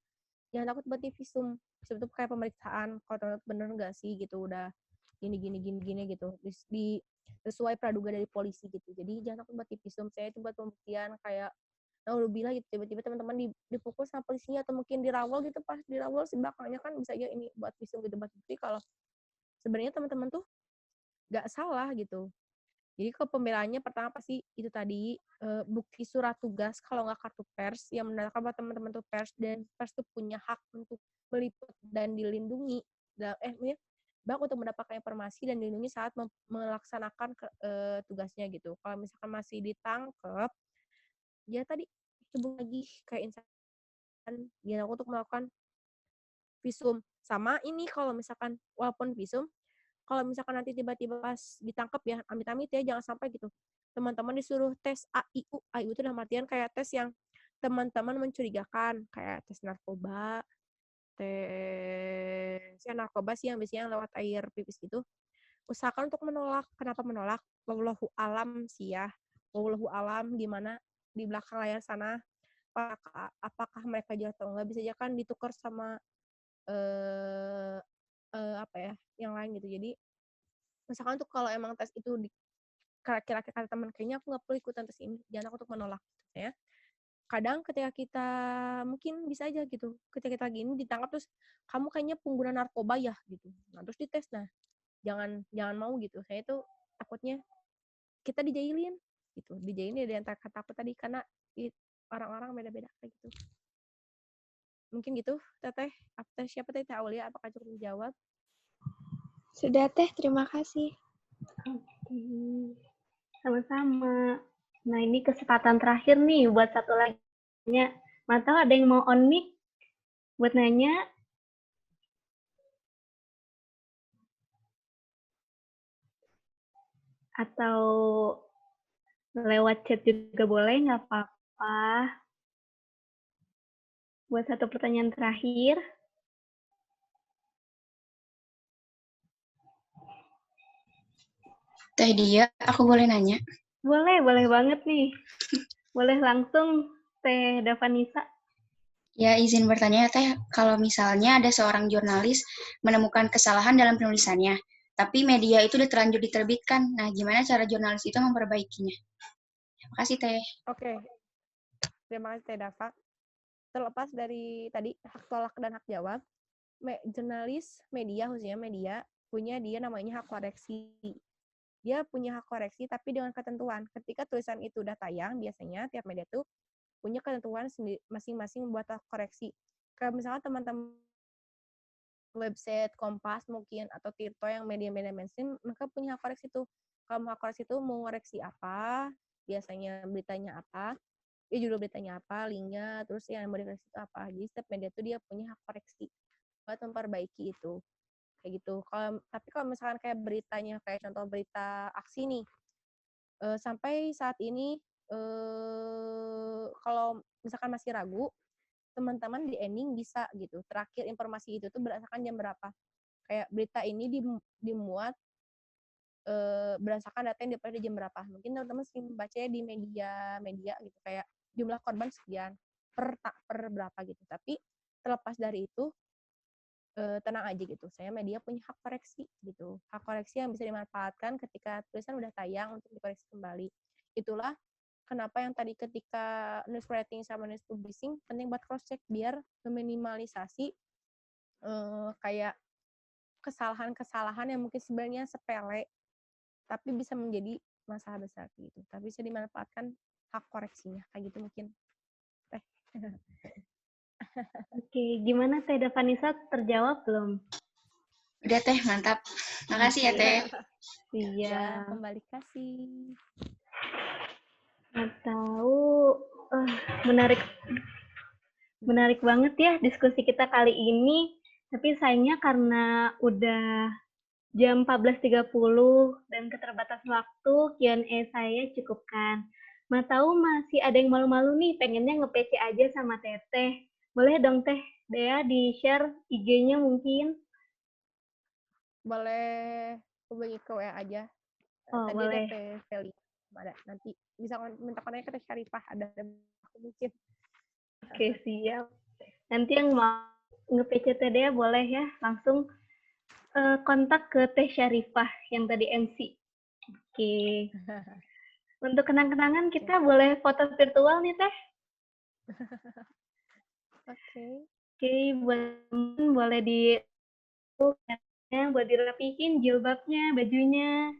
Jangan takut buat visum itu kayak pemeriksaan kalau ternyata bener nggak sih gitu, udah gini gitu di sesuai praduga dari polisi gitu. Jadi jangan takut buat visum, saya itu buat pembuktian kayak lu bilang gitu, tiba-tiba teman-teman dipukul sama polisinya atau mungkin dirawal gitu, pas dirawal si belakangnya kan bisa aja ini buat visum gitu, buat bukti kalau sebenarnya teman-teman tuh nggak salah gitu. Jadi kalau pembelaannya pertama pasti itu tadi, bukti surat tugas kalau nggak kartu pers yang menandakan bahwa teman-teman tuh pers dan pers tuh punya hak untuk meliput dan dilindungi hak untuk mendapatkan informasi dan dilindungi saat melaksanakan tugasnya gitu. Kalau misalkan masih ditangkap, ya tadi hubung lagi kayak insan dia untuk melakukan visum. Sama ini kalau misalkan walaupun visum, kalau misalkan nanti tiba-tiba pas ditangkap ya, amit-amit ya, jangan sampai gitu. teman-teman disuruh tes AIU. AIU itu dalam artian kayak tes yang teman-teman mencurigakan, kayak tes narkoba, tes ya narkoba sih yang biasanya lewat air pipis gitu. Usahakan untuk menolak. Kenapa menolak? Wallahu alam sih ya. Wallahu alam gimana di belakang layar sana. Apakah mereka jahat atau enggak, bisa aja kan ditukar sama apa ya yang lain gitu. Jadi misalkan tuh kalau emang tes itu kira-kira kata teman kayaknya aku nggak perlu ikutan tes ini, jangan aku untuk menolak gitu ya. Kadang ketika kita mungkin bisa aja gitu, ketika kita gini ditangkap terus kamu kayaknya pengguna narkoba ya gitu, nah terus dites, nah jangan mau gitu. Saya tuh takutnya kita dijahilin gitu, dijahilin dari antara kata aku tadi karena orang-orang beda-beda kayak gitu. Mungkin gitu, Teteh. Siapa Teteh Aulia? Apakah cukup menjawab? Sudah Teh, terima kasih. Sama-sama. Nah, ini kesempatan terakhir nih buat satu lagi. Mantap, ada yang mau on mic buat nanya? Atau lewat chat juga boleh, nggak apa-apa. Buat satu pertanyaan terakhir. Teh Dia, aku boleh nanya? Boleh banget nih. Boleh langsung, Teh Davanisa. Ya, izin bertanya Teh, kalau misalnya ada seorang jurnalis menemukan kesalahan dalam penulisannya, tapi media itu udah terlanjur diterbitkan, nah gimana cara jurnalis itu memperbaikinya? Terima kasih Teh. Oke. Terima kasih Teh Dava. Terlepas dari tadi hak tolak dan hak jawab, jurnalis media khususnya media punya dia namanya hak koreksi. Dia punya hak koreksi tapi dengan ketentuan. Ketika tulisan itu udah tayang, biasanya tiap media tuh punya ketentuan masing-masing buat hak koreksi. Kayak misalnya teman-teman website Kompas mungkin atau Tirto yang media-media mainstream, mereka punya hak koreksi tuh. Kalau hak koreksi itu mau koreksi apa, biasanya beritanya apa, ya judul beritanya apa, linknya, terus yang mau dikoreksi itu apa. Jadi setiap media tuh dia punya hak koreksi buat memperbaiki itu. Kayak gitu. Tapi kalau misalkan kayak beritanya, kayak contoh berita aksi nih, sampai saat ini kalau misalkan masih ragu, teman-teman di ending bisa gitu. Terakhir informasi itu tuh berdasarkan jam berapa. Kayak berita ini dimuat berdasarkan data yang diperoleh di jam berapa. Mungkin teman-teman sering bacanya di media gitu kayak jumlah korban sekian per berapa gitu. Tapi terlepas dari itu tenang aja gitu. Saya media punya hak koreksi gitu. Hak koreksi yang bisa dimanfaatkan ketika tulisan udah tayang untuk dikoreksi kembali. Itulah kenapa yang tadi ketika news writing sama news publishing penting buat cross check biar meminimalisasi kayak kesalahan-kesalahan yang mungkin sebenarnya sepele tapi bisa menjadi masalah besar gitu. Tapi bisa dimanfaatkan hak koreksinya kayak gitu mungkin. Teh. Oke, gimana Teh Davanisa, terjawab belum? Udah Teh, mantap. Makasih ya Teh. Iya. Ya, kembali kasih. Nggak tahu, menarik banget ya diskusi kita kali ini. Tapi sayangnya karena udah jam 14.30 dan keterbatasan waktu, Q&A saya cukupkan. Mau tahu masih ada yang malu-malu nih, pengennya nge-PC aja sama Teteh. Boleh dong Teh Dea di-share IG-nya mungkin? Boleh hubungi ke WA aja. Oh, Tadi boleh. ada Feli. Ada nanti bisa minta kontaknya ke Syarifah, ada aku mungkin. Oke, siap. Nanti yang mau nge-PC Teh Dea boleh ya, langsung kontak ke Teh Syarifah yang tadi MC. Oke. Untuk kenang-kenangan kita boleh foto virtual nih Teh. Oke. Oke, boleh buat dirapihin jilbabnya, bajunya.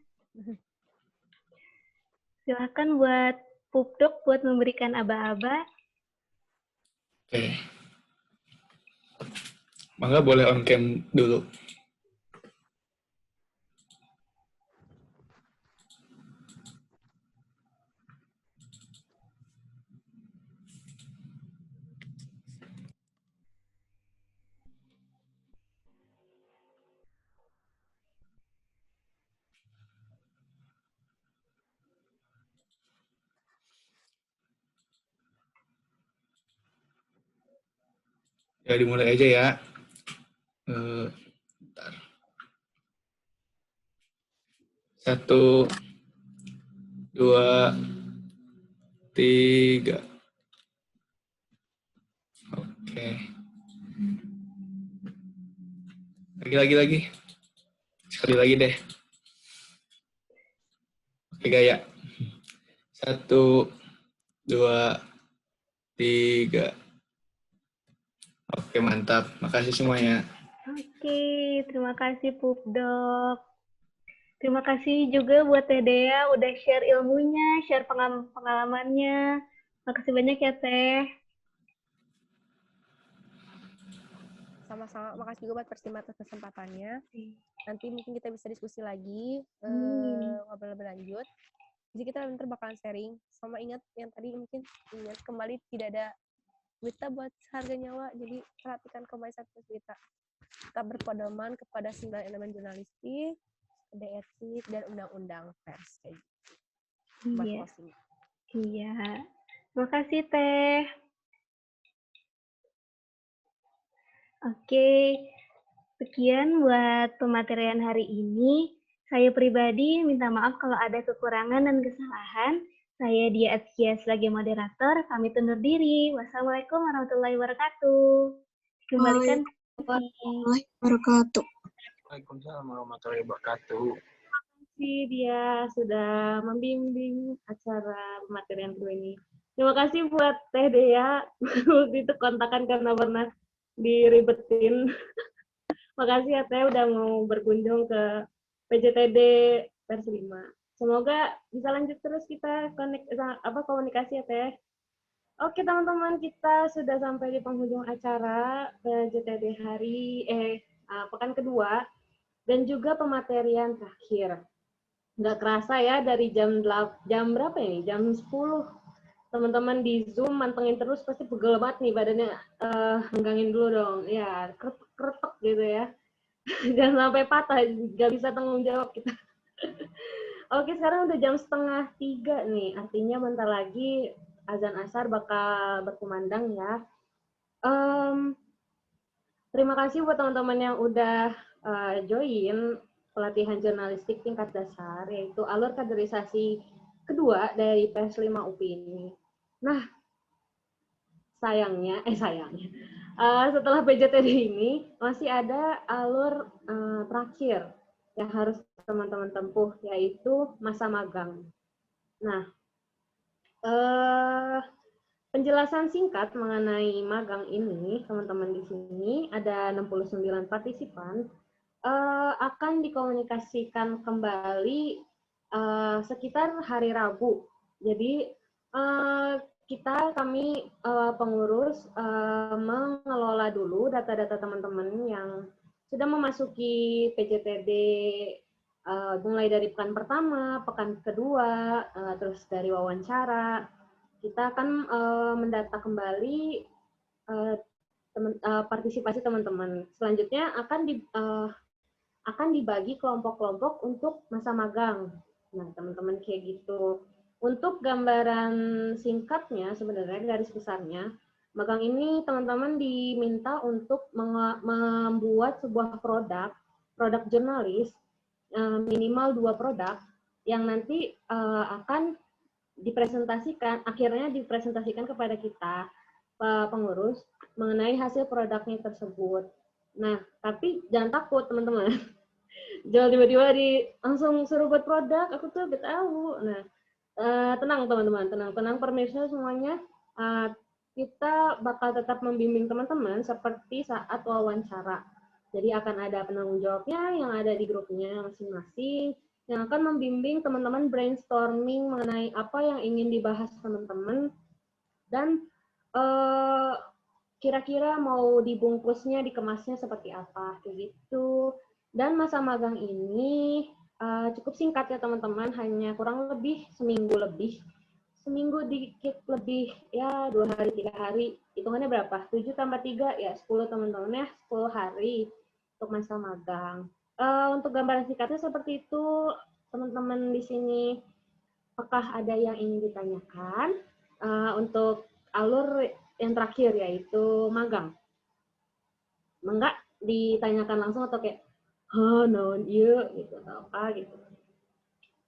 Silakan buat Pupdok buat memberikan aba-aba. Oke. Mangga boleh on cam dulu. Ya, dimulai aja ya. Bentar. 1, 2, 3. Oke. Lagi. Sekali lagi deh. Oke, Gaya. 1, 2, 3. Oke, mantap. Makasih semuanya. Oke, terima kasih Pupdok. Terima kasih juga buat Teh Dea udah share ilmunya, share pengalamannya. Makasih banyak ya Teh. Sama-sama, makasih juga buat Persima atas kesempatannya. Nanti mungkin kita bisa diskusi lagi, ngobrol lebih lanjut. Jadi kita nanti bakalan sharing. Sama ingat yang tadi mungkin ingat kembali tidak ada Wita buat harga nyawa. Jadi perhatikan kembali satu Wita. Kita berpedoman kepada 9 elemen jurnalistik, kode etik, dan undang-undang pers. Iya. Iya. Terima kasih Teh. Oke, sekian buat pematerian hari ini. Saya pribadi minta maaf kalau ada kekurangan dan kesalahan. Saya Dia Atskia sebagai moderator, pamit undur diri. Wassalamualaikum warahmatullahi wabarakatuh. Kembalikan. Warahmatullahi wabarakatuh. Waalaikumsalam warahmatullahi wabarakatuh. Terima kasih dia sudah membimbing acara pematerian kedua ini. Terima kasih buat Teh Dea. Waktu itu kontakan karena pernah diribetin. Makasih ya Teh udah mau berkunjung ke PJTD Pers 5. Semoga bisa lanjut terus kita komunikasi ya Teh. Oke teman-teman, kita sudah sampai di penghujung acara PJTD pekan kedua dan juga pematerian terakhir. Nggak kerasa ya dari jam berapa ini? Jam 10. Teman-teman di Zoom mantengin terus pasti pegel banget nih badannya. Enggangin dulu dong. Ya, kretek gitu ya. Jangan sampai patah, nggak bisa tanggung jawab kita. Oke, sekarang udah jam 2:30 nih. Artinya bentar lagi azan asar bakal berkumandang ya. Terima kasih buat teman-teman yang udah join pelatihan jurnalistik tingkat dasar, yaitu alur kaderisasi kedua dari Pers 5 UPI ini. Nah, sayangnya, setelah PJTD ini masih ada alur terakhir yang harus teman-teman tempuh, yaitu masa magang. Nah, penjelasan singkat mengenai magang ini, teman-teman di sini ada 69 partisipan, akan dikomunikasikan kembali sekitar hari Rabu. Jadi kami pengurus mengelola dulu data-data teman-teman yang sudah memasuki PJTD mulai dari pekan pertama, pekan kedua, terus dari wawancara. Kita akan mendata kembali partisipasi teman-teman. Selanjutnya akan dibagi kelompok-kelompok untuk masa magang. Nah, teman-teman kayak gitu. Untuk gambaran singkatnya, sebenarnya garis besarnya, magang ini teman-teman diminta untuk membuat sebuah produk jurnalis, minimal 2 produk, yang nanti akan akhirnya dipresentasikan kepada kita, pengurus, mengenai hasil produknya tersebut. Nah, tapi jangan takut teman-teman. Jangan tiba-tiba langsung suruh buat produk, aku tuh udah tahu. Nah, tenang teman-teman, tenang pemirsa semuanya. Kita bakal tetap membimbing teman-teman seperti saat wawancara. Jadi akan ada penanggung jawabnya yang ada di grupnya masing-masing, yang akan membimbing teman-teman brainstorming mengenai apa yang ingin dibahas teman-teman, dan kira-kira mau dibungkusnya, dikemasnya seperti apa, kayak gitu. Dan masa magang ini cukup singkat ya teman-teman, hanya kurang lebih seminggu dikit lebih, ya 2 hari, 3 hari. Hitungannya berapa? 7 tambah 3, ya 10 teman-teman ya, 10 hari untuk masa magang. Untuk gambaran singkatnya seperti itu, teman-teman di sini. Apakah ada yang ingin ditanyakan untuk alur yang terakhir, yaitu magang? Enggak ditanyakan langsung atau kayak, "Hah, naon ieu?" gitu atau apa gitu.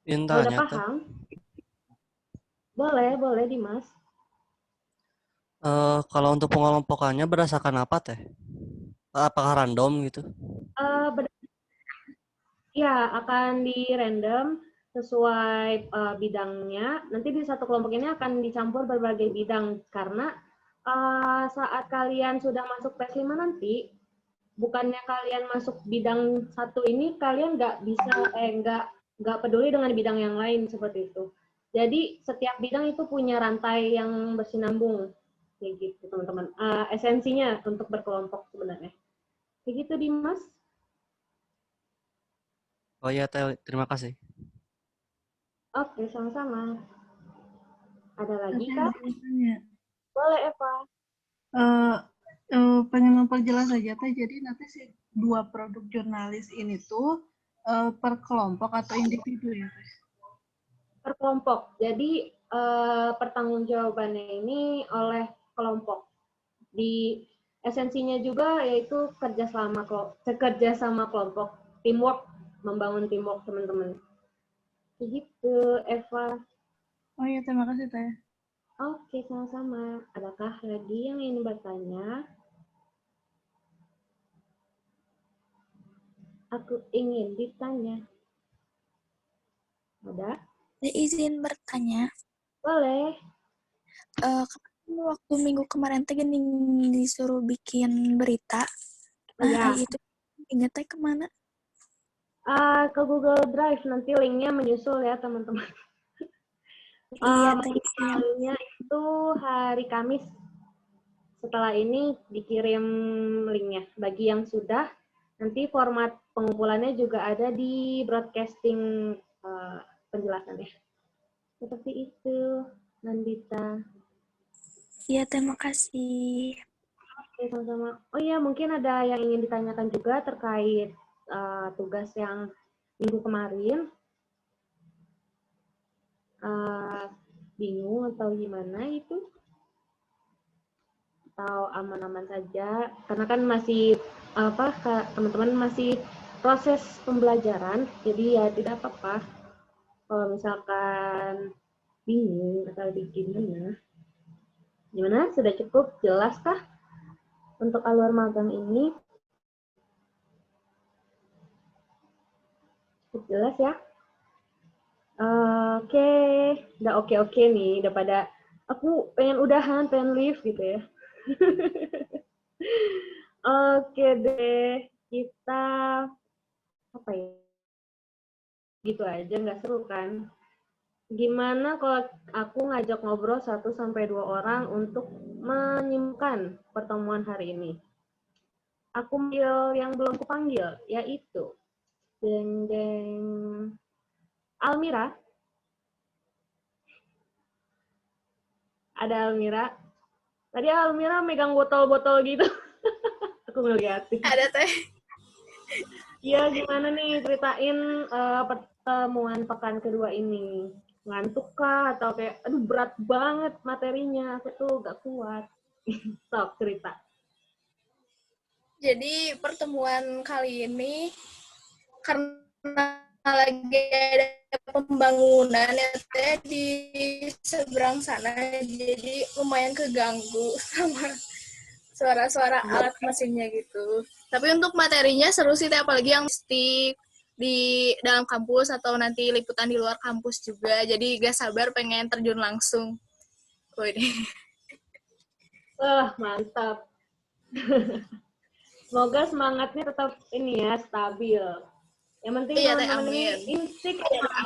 Kalau udah Tanya teh. paham, boleh Dimas. Kalau untuk pengelompokannya berdasarkan apa teh? Apakah random gitu? Eh, Ya, akan di random sesuai bidangnya. Nanti di satu kelompok ini akan dicampur berbagai bidang karena saat kalian sudah masuk tes 5 nanti, bukannya kalian masuk bidang satu ini kalian nggak bisa nggak peduli dengan bidang yang lain seperti itu. Jadi setiap bidang itu punya rantai yang bersinambung kayak gitu teman-teman. Esensinya untuk berkelompok sebenarnya. Kayak gitu Dimas. Oh iya teh, terima kasih. Oke, sama-sama. Ada lagi Saya kah? mau tanya. Boleh Eva. Pengen memperjelas aja teh, jadi nanti si dua produk jurnalis ini tuh per kelompok atau individu ya Teh? Per kelompok. Jadi pertanggungjawabannya ini oleh kelompok. Di esensinya juga yaitu kerjasama kelompok, teamwork, membangun teamwork teman-teman. Begitu Eva. Oh iya, terima kasih Teh. Oke, sama-sama. Adakah lagi yang ingin bertanya? Aku ingin ditanya. Ada? Saya izin bertanya, Boleh. waktu minggu kemarin teh gini disuruh bikin berita, Ya. itu ingetnya kemana? Ke Google Drive, nanti linknya menyusul ya teman-teman. Iya, teh. Maksimalnya itu hari Kamis. Setelah ini dikirim linknya. Bagi yang sudah, nanti format pengumpulannya juga ada di broadcasting penjelasannya. Seperti itu, Nandita. Iya, terima kasih. Oke, sama-sama. Oh iya, mungkin ada yang ingin ditanyakan juga terkait tugas yang minggu kemarin. Bingung atau gimana itu? Atau aman-aman saja? Karena kan masih teman-teman masih proses pembelajaran, jadi ya tidak apa-apa kalau misalkan bingung atau gimana. Gimana? Sudah cukup jelas kah untuk alur magang ini? Cukup jelas ya? Oke, udah oke nih, udah pada aku pengen udahan, pengen leave gitu ya. Oke deh, kita apa ya? Gitu aja nggak seru kan? Gimana kalau aku ngajak ngobrol 1-2 orang untuk menyimpulkan pertemuan hari ini? Aku panggil yang belum kupanggil, yaitu Dendeng Almira. Ada Almira. Tadi Almira megang botol-botol gitu. Aku ngeliatin. Ada teh. Iya, gimana nih ceritain pertemuan pekan kedua ini? Ngantuk kah? Atau kayak, aduh berat banget materinya, aku tuh gak kuat. Sok, cerita. Jadi pertemuan kali ini karena lagi ada pembangunan ya teh di seberang sana, jadi lumayan keganggu sama suara-suara alat mesinnya gitu. Tapi untuk materinya seru sih, apalagi yang stick di dalam kampus atau nanti liputan di luar kampus juga. Jadi gak sabar pengen terjun langsung. Mantap. Semoga semangatnya tetap ini ya, stabil. Yang penting iya, teman-teman ini istiqomah.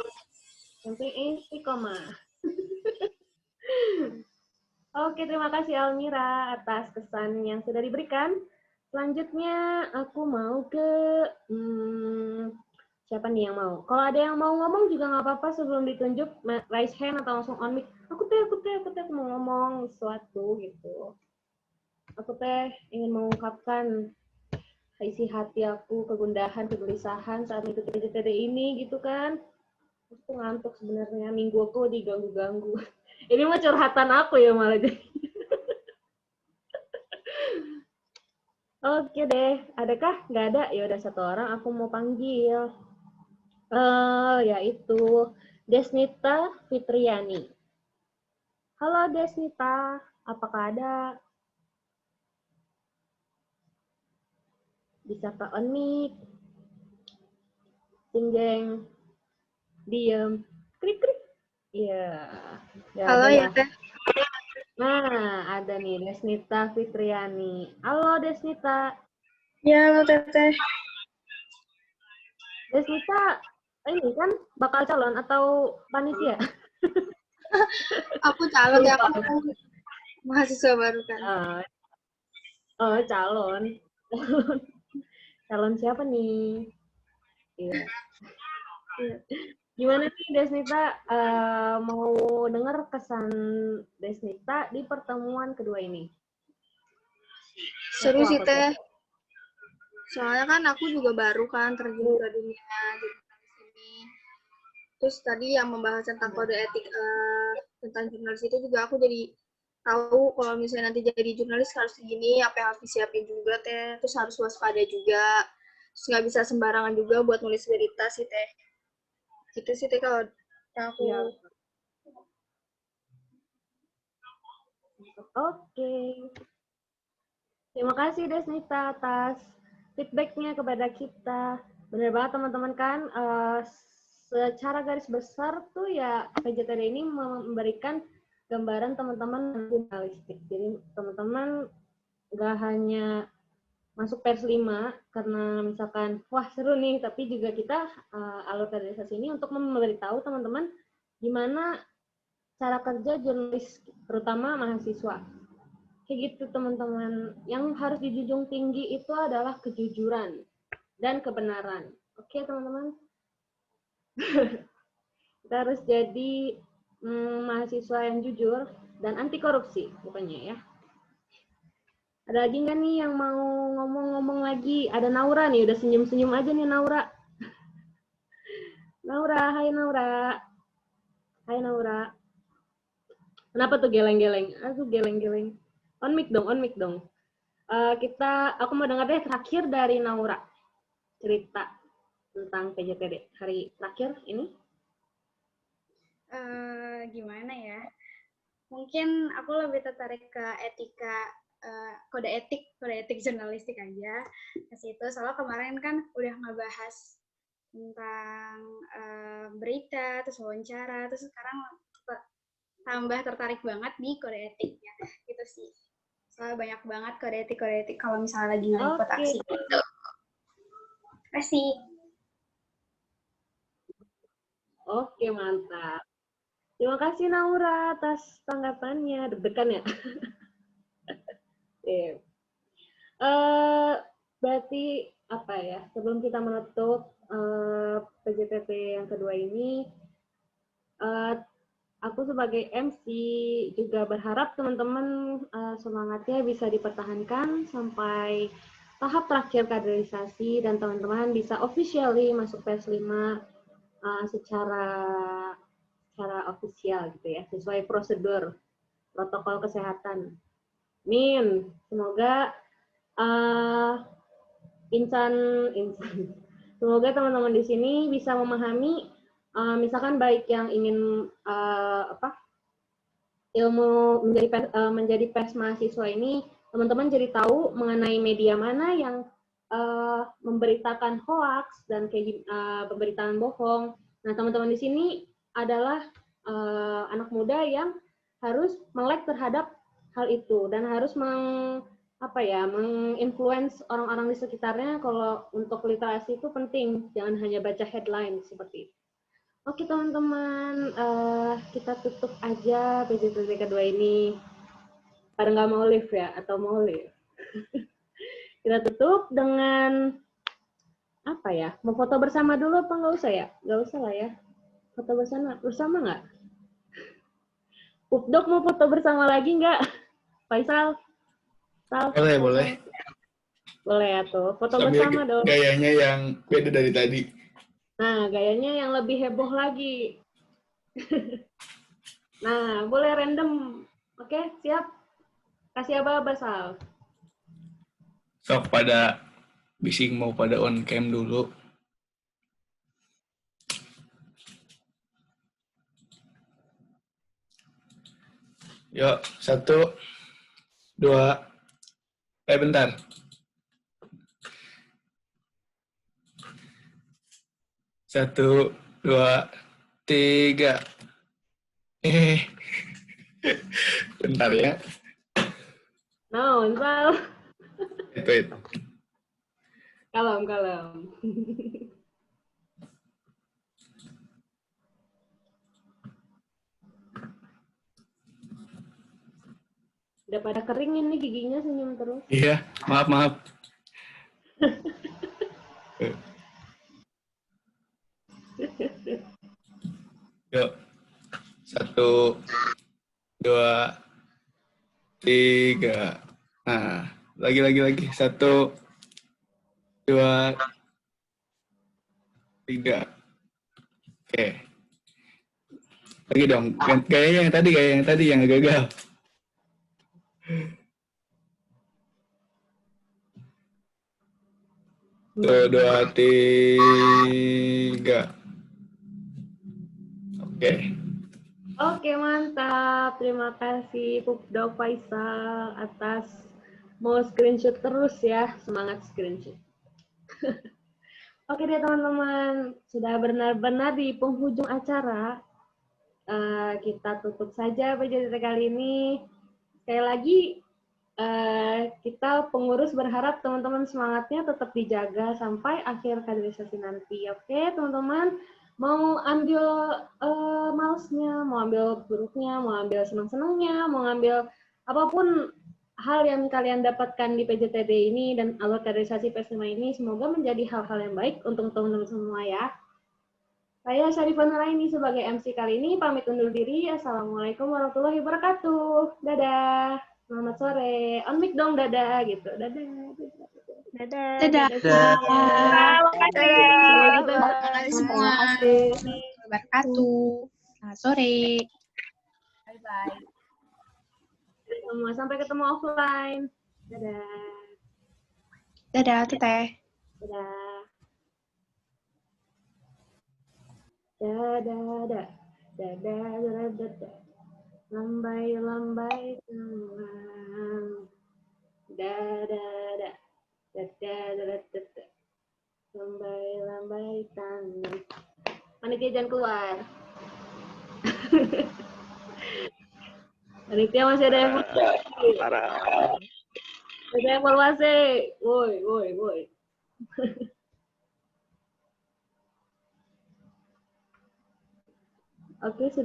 Yang penting istiqomah. Oke, terima kasih Almira atas kesan yang sudah diberikan. Selanjutnya aku mau ke siapa nih yang mau? Kalau ada yang mau ngomong juga nggak apa-apa sebelum ditunjuk, raise hand atau langsung on mic. Aku mau ngomong sesuatu gitu. Aku ingin mengungkapkan isi hati aku, kegundahan, kegelisahan saat mengikuti TD ini gitu kan. Aku ngantuk sebenarnya, minggu aku diganggu-ganggu. Ini mah curhatan aku ya malah jadi. Oke deh, adakah? Nggak ada? Ya udah satu orang aku mau panggil. Yaitu Desnita Fitriani. Halo Desnita, apakah ada? Bisa ke on-mic? Jeng-jeng. Diem. Krik-krik. Iya. Nggak Halo ada ya ya. Teh. Nah, ada nih Desnita Fitriani. Halo Desnita. Ya, halo Teteh. Desnita, ini kan bakal calon atau panitia? Aku calon ya, aku mahasiswa baru kan. Calon. Calon siapa nih? Iya. Gimana nih Desnita, mau dengar kesan Desnita di pertemuan kedua ini? Seru sih Apa tuh? Teh. Soalnya kan aku juga baru kan terjun ke dunia jurnalis ini. Terus tadi yang membahas tentang kode etik tentang jurnalis itu juga aku jadi tahu kalau misalnya nanti jadi jurnalis harus gini, apa yang harus disiapin juga Teh. Terus harus waspada juga. Terus nggak bisa sembarangan juga buat nulis berita sih Teh. Gitu sih Teh kalau yang aku. Ya. Oke. Terima kasih Desnita atas feedback-nya kepada kita. Benar banget teman-teman kan, secara garis besar tuh ya PJTD ini memberikan gambaran teman-teman jurnalistik. Jadi teman-teman nggak hanya masuk pers 5 karena misalkan wah seru nih, tapi juga kita alur kaderisasi ini untuk memberitahu teman-teman gimana cara kerja jurnalis terutama mahasiswa. Kayak gitu teman-teman. Yang harus dijunjung tinggi itu adalah kejujuran dan kebenaran. Oke teman-teman. Kita harus jadi mahasiswa yang jujur dan anti korupsi pokoknya ya. Ada lagi nggak nih yang mau ngomong-ngomong lagi? Ada Naura nih, udah senyum-senyum aja nih Naura. Naura, hai Naura. Hai Naura. Kenapa tuh geleng-geleng? Aduh geleng-geleng. On mic dong. Aku mau dengar deh terakhir dari Naura. Cerita tentang PJTD hari terakhir ini. Gimana ya? Mungkin aku lebih tertarik ke etika kode etik jurnalistik aja ke situ. Soalnya kemarin kan udah ngebahas tentang berita, terus wawancara, terus sekarang tambah tertarik banget di kode etiknya, gitu sih. Soalnya banyak banget kode etik kalau misalnya lagi ngeliput aksi gitu. Kasih. Oke, mantap. Terima kasih Naura atas tanggapannya. Deg-degan ya? Berarti apa ya? Sebelum kita menutup PJTT yang kedua ini, aku sebagai MC juga berharap teman-teman semangatnya bisa dipertahankan sampai tahap terakhir kaderisasi dan teman-teman bisa officially masuk pers 5 secara ofisial gitu ya, sesuai prosedur protokol kesehatan. Min, semoga semoga teman-teman di sini bisa memahami, misalkan baik yang ingin ilmu menjadi pers mahasiswa ini, teman-teman jadi tahu mengenai media mana yang memberitakan hoax dan pemberitaan bohong. Nah, teman-teman di sini adalah anak muda yang harus melek terhadap hal itu dan harus menginfluence orang-orang di sekitarnya kalau untuk literasi itu penting, jangan hanya baca headline seperti itu. Oke teman-teman, kita tutup aja PJTT kedua ini. Pada nggak mau live ya, atau mau live? Kita tutup dengan apa ya? Mau foto bersama dulu apa nggak usah ya? Nggak usah lah ya. Foto bersama nggak? Updok mau foto bersama lagi nggak? Faisal? Boleh. Boleh ya tuh. Foto Sambil bersama dong. Gayanya yang beda dari tadi. Nah, gayanya yang lebih heboh lagi. Nah, boleh random. Oke, siap? Kasih aba-aba, Sal. Sok pada bising mau pada on cam dulu. Yuk, 1, 2, bentar. 1, 2, 3. Bentar ya. No, Sal. Wait. Kalem. Udah pada kering ini giginya senyum terus. Iya, maaf. Yuk, 1, 2, 3. Nah, lagi. 1, 2, 3. Oke. Lagi dong. Gaya yang tadi yang gagal. Tuh, 2, 3. Oke. Oke, mantap. Terima kasih Pupdok Faisal atas mau screenshot terus ya. Semangat screenshot. Oke deh teman-teman, sudah benar-benar di penghujung acara. Kita tutup saja PJDT kali ini. Sekali lagi, kita pengurus berharap teman-teman semangatnya tetap dijaga sampai akhir kaderisasi nanti. Oke teman-teman, mau ambil malesnya, mau ambil buruknya, mau ambil senang-senangnya, mau ambil apapun hal yang kalian dapatkan di PJTD ini dan alur kaderisasi PS5 ini, semoga menjadi hal-hal yang baik untuk teman-teman semua ya. Saya Syarifah Nuraini sebagai MC kali ini pamit undur diri. Assalamualaikum warahmatullahi wabarakatuh. Dadah. Selamat sore. On mic dong, dadah gitu. Dadah. Terima kasih semua. Wabarakatuh. Selamat sore. Bye-bye. Semua sampai ketemu offline. Dadah. Dadah, Teteh. Dadah. Dadah. Lambai tangan. Dadah. Lambai tangan. Panitia jangan keluar. Panitia masih ada evaluasi. Ada evaluasi. Woi. Oke, sudah.